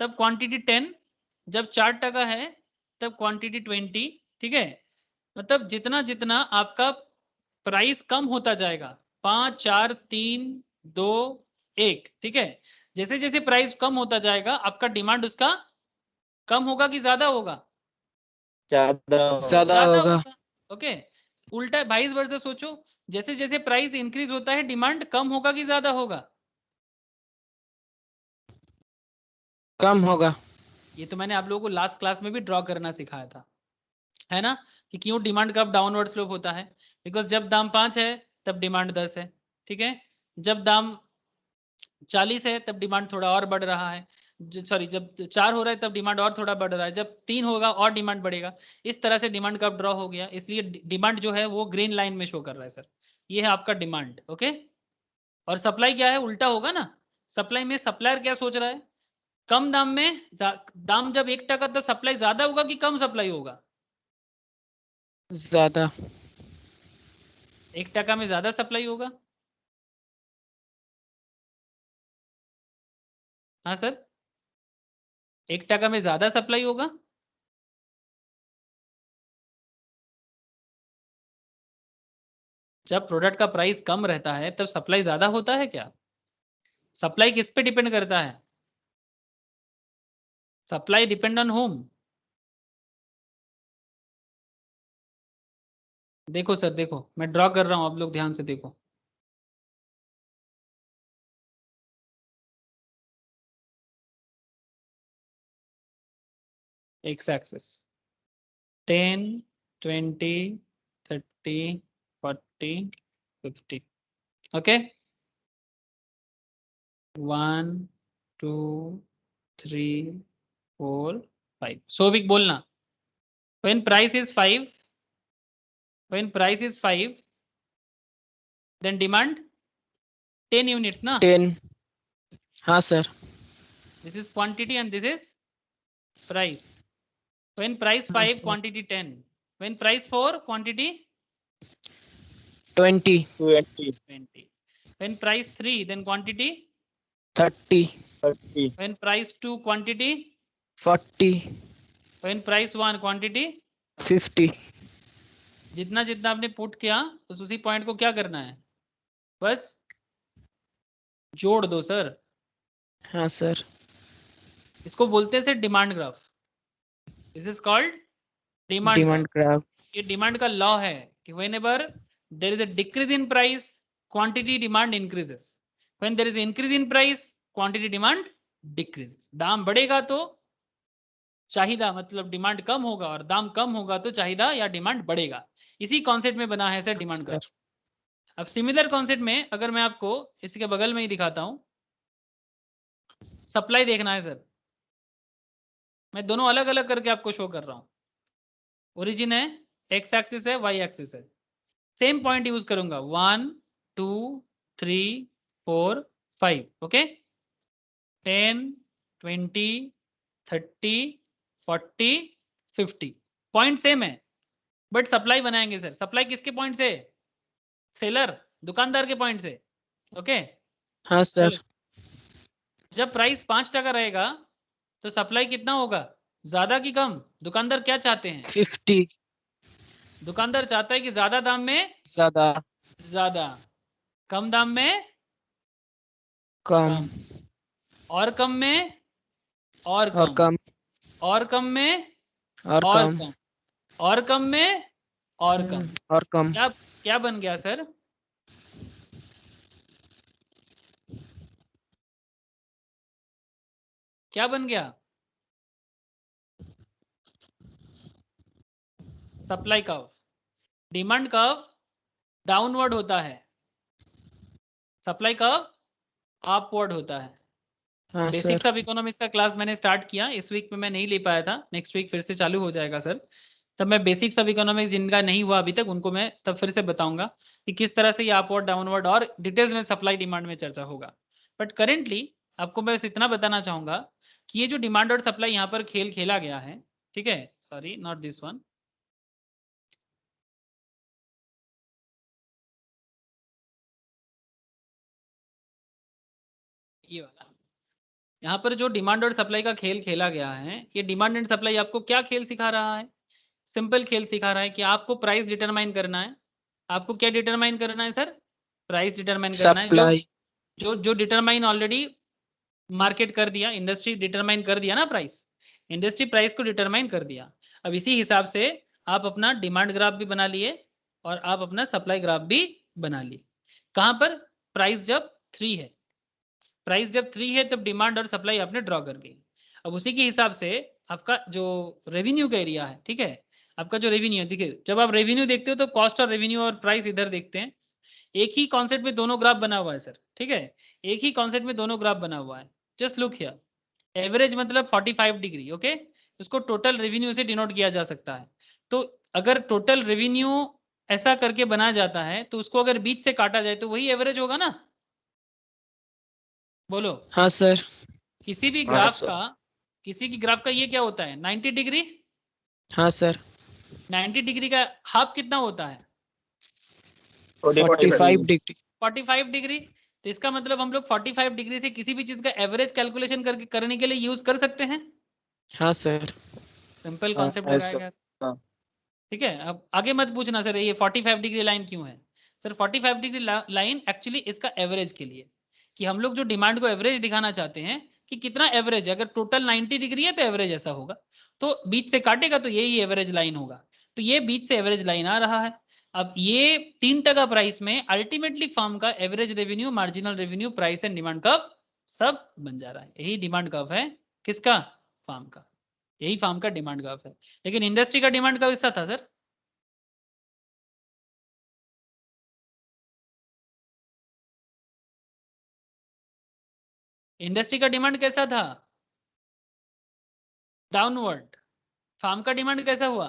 तब क्वांटिटी 10, जब 4 है तब क्वांटिटी 20, ठीक है। मतलब जितना जितना आपका प्राइस कम होता जाएगा, 5 4 3 2 1, ठीक है, जैसे जैसे प्राइस कम होता जाएगा आपका डिमांड उसका कम होगा कि ज्यादा होगा? ज्यादा ज्यादा ज्यादा होगा। होगा। ओके, उल्टा वाइस वर्सा सोचो, जैसे जैसे प्राइस इंक्रीज होता है डिमांड कम होगा कि ज्यादा होगा? कम होगा। ये तो मैंने आप लोगों को लास्ट क्लास में भी ड्रॉ करना सिखाया था, है ना, कि क्यों डिमांड का डाउनवर्ड स्लोप होता है। बिकॉज जब दाम 5 है तब डिमांड 10 है, ठीक है, जब दाम 40 है तब डिमांड थोड़ा और बढ़ रहा है, सॉरी जब 4 हो रहा है तब डिमांड और थोड़ा बढ़ रहा है, जब 3 होगा और डिमांड बढ़ेगा। इस तरह से डिमांड का ड्रॉ हो गया, इसलिए डिमांड जो है वो ग्रीन लाइन में शो कर रहा है सर, ये है आपका डिमांड। ओके, और सप्लाई क्या है? उल्टा होगा ना। सप्लाई में सप्लायर क्या सोच रहा है? कम दाम में दाम जब 1 तो सप्लाई ज्यादा होगा कि कम सप्लाई होगा? ज्यादा। 1 में ज्यादा सप्लाई होगा। हाँ सर, 1 में ज्यादा सप्लाई होगा। जब प्रोडक्ट का प्राइस कम रहता है तब सप्लाई ज्यादा होता है क्या? सप्लाई किस पे डिपेंड करता है? Supply depend on home? देखो सर, देखो मैं ड्रॉ कर रहा हूँ, आप लोग ध्यान से देखो। X axis 10, 20, 30, 40, 50, okay. 1, 2, 3, 4, 5। सोबिक बोलना, when price is 5, then demand 10 units ना। 10। हाँ sir. This is quantity and this is price. When price हाँ 5, sir. quantity 10. When price 4, quantity 20, 20, 20. When price 3, then quantity 30, 30, when price 2, quantity 40, when price 1, quantity 50। जितना जितना आपने put किया उस उसी point को क्या करना है, बस जोड़ दो सर। हाँ सर। इसको बोलते हैं sir demand graph. This is called demand demand graph. Graph. ये डिमांड का लॉ है कि whenever there is a decrease in price, quantity demand increases. When there is increase in price, quantity demand decreases. दाम बढ़ेगा तो चाहिदा मतलब demand कम होगा, और दाम कम होगा तो चाहिदा या डिमांड बढ़ेगा। इसी कॉन्सेप्ट में बना है सर डिमांड सर। ग्राफ। अब सिमिलर कॉन्सेप्ट में अगर मैं आपको इसके बगल में ही दिखाता हूं, सप्लाई देखना है सर। मैं दोनों अलग अलग करके आपको शो कर रहा हूं। ओरिजिन है, एक्स एक्सिस है, वाई एक्सिस है। सेम पॉइंट यूज करूंगा, 1, 2, 3, 4, 5, ओके। 10, 20, 30, 40, 50 पॉइंट सेम है, बट सप्लाई बनाएंगे सर। सप्लाई किसके पॉइंट से, सेलर दुकानदार के पॉइंट से, ओके। हाँ सर। जब प्राइस 5 टका रहेगा तो सप्लाई कितना होगा, ज्यादा कि कम। दुकानदार क्या चाहते हैं, 50। दुकानदार चाहता है कि ज्यादा दाम में ज्यादा। ज्यादा, कम दाम में कम। कम, और कम में और और कम, कम। और कम में और और कम। कम, और कम में और कम। और कम। क्या क्या बन गया सर, क्या बन गया, supply curve. Demand curve downward होता है, सप्लाई कर्व अपवर्ड होता है। हाँ बेसिक्स सर। ऑफ इकोनॉमिक्स का क्लास मैंने स्टार्ट किया, इस वीक में मैं नहीं ले पाया था, नेक्स्ट वीक फिर से चालू हो जाएगा सर। तब मैं बेसिक्स ऑफ इकोनॉमिक्स जिनका नहीं हुआ अभी तक उनको मैं तब फिर से बताऊंगा कि किस तरह से ये अपवर्ड डाउनवर्ड और डिटेल्स में सप्लाई डिमांड में चर्चा होगा। बट करेंटली आपको मैं बस इतना बताना चाहूंगा कि ये जो डिमांड और सप्लाई यहाँ पर खेल खेला गया है, ठीक है, सॉरी नॉट दिस वन, ये वाला। यहाँ पर जो डिमांड और सप्लाई का खेल खेला गया है, ये डिमांड एंड सप्लाई आपको क्या खेल सिखा रहा है, सिंपल खेल सिखा रहा है कि आपको प्राइस डिटरमाइन करना है। आपको क्या डिटरमाइन करना है सर, प्राइस डिटरमाइन करना है। जो सप्लाई। जो जो डिटरमाइन ऑलरेडी मार्केट कर दिया, इंडस्ट्री डिटरमाइन कर दिया ना प्राइस, इंडस्ट्री प्राइस को डिटरमाइन कर दिया। अब इसी हिसाब से आप अपना डिमांड ग्राफ भी बना लिए और आप अपना सप्लाई ग्राफ भी बना लिए। कहाँ पर, प्राइस जब 3 है, प्राइस जब 3 है तब डिमांड और सप्लाई आपने ड्रॉ कर दी। अब उसी के हिसाब से आपका जो रेवेन्यू का एरिया है, ठीक है, आपका जो रेवेन्यू है, देखिए जब आप रेवेन्यू देखते हो तो कॉस्ट और रेवेन्यू और प्राइस इधर देखते हैं। एक ही कॉन्सेप्ट में दोनों ग्राफ बना हुआ है सर, ठीक है, एक ही कॉन्सेप्ट में दोनों ग्राफ बना हुआ है। जस्ट लुक हियर, एवरेज मतलब 45 डिग्री, ओके। उसको टोटल रेवेन्यू से डिनोट किया जा सकता है। तो अगर टोटल रेवेन्यू ऐसा करके बनाया जाता है तो उसको अगर बीच से काटा जाए तो वही एवरेज होगा ना, बोलो। हाँ सर। किसी भी हाँ ग्राफ सर। का, किसी की ग्राफ का ये क्या होता है, 90 डिग्री। हाँ सर। 90 डिग्री का हाफ कितना होता है, 45 डिग्री। 45 डिग्री। तो इसका मतलब हम लोग 45 डिग्री से किसी भी चीज का एवरेज कैलकुलेशन करके करने के लिए यूज कर सकते हैं। हाँ सर। सिंपल हाँ, कॉन्सेप्ट yes, लगाया sir. गया, हाँ. ठीक है। अब आगे मत पूछना सर ये 45 डिग्री लाइन क्यों है। सर 45 डिग्री लाइन एक्चुअली इसका एवरेज के लिए, कि हम लोग जो डिमांड को एवरेज दिखाना चाहते हैं कि कितना एवरेज है। अगर टोटल 90 डिग्री है तो एवरेज ऐसा होगा, तो बीच से काटेगा तो यही एवरेज लाइन होगा। तो ये बीच से एवरेज लाइन आ रहा है। अब ये 3% प्राइस में अल्टीमेटली फर्म का average revenue, marginal revenue, price and demand curve सब बन जा रहा है। यही डिमांड कर्व है किसका? फर्म का। यही फर्म का डिमांड कर्व है। लेकिन इंडस्ट्री का डिमांड कर्व कैसा था सर? इंडस्ट्री का डिमांड कैसा था? डाउनवर्ड। फर्म का डिमांड कैसा हुआ?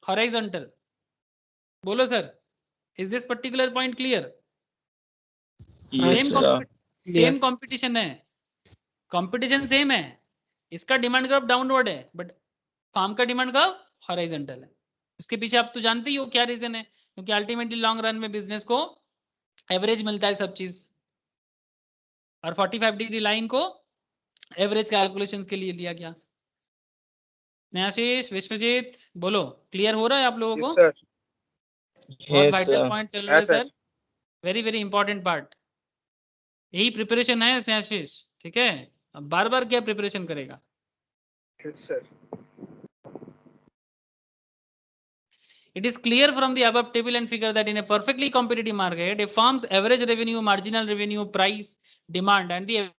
हॉरिजॉन्टल। बोलो sir, is this particular point clear? Yes, sir. Same competition है, कंपटीशन सेम है। इसका डिमांड कर्व डाउनवर्ड है बट फर्म का डिमांड कर्व हॉरिजॉन्टल है। इसके पीछे आप तो जानते ही हो क्या रीजन है, क्योंकि अल्टीमेटली लॉन्ग रन में बिजनेस को एवरेज मिलता है सब चीज, और 45 डिग्री लाइन को एवरेज कैलकुलेशंस के लिए लिया गया। न्याशीष, विश्वजीत, बोलो क्लियर हो रहा है आप लोगों को? सर बहुत Yes, वाइटल sir. पॉइंट चल रहे हैं Yes, sir. Sir, very very important part. यही प्रिपरेशन है न्याशीष, ठीक है? अब बार बार क्या प्रिपरेशन करेगा? Sir It is clear from the above table and figure that in a perfectly competitive market, a firm's average revenue, marginal revenue, price, demand, and the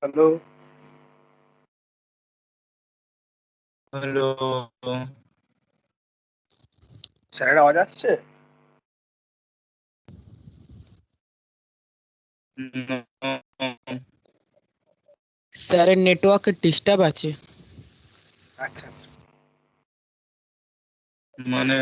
hello Hello. স্যারের আওয়াজ আসছে? No. স্যার নেটওয়ার্ক ডিস্টার্ব আছে। আচ্ছা মানে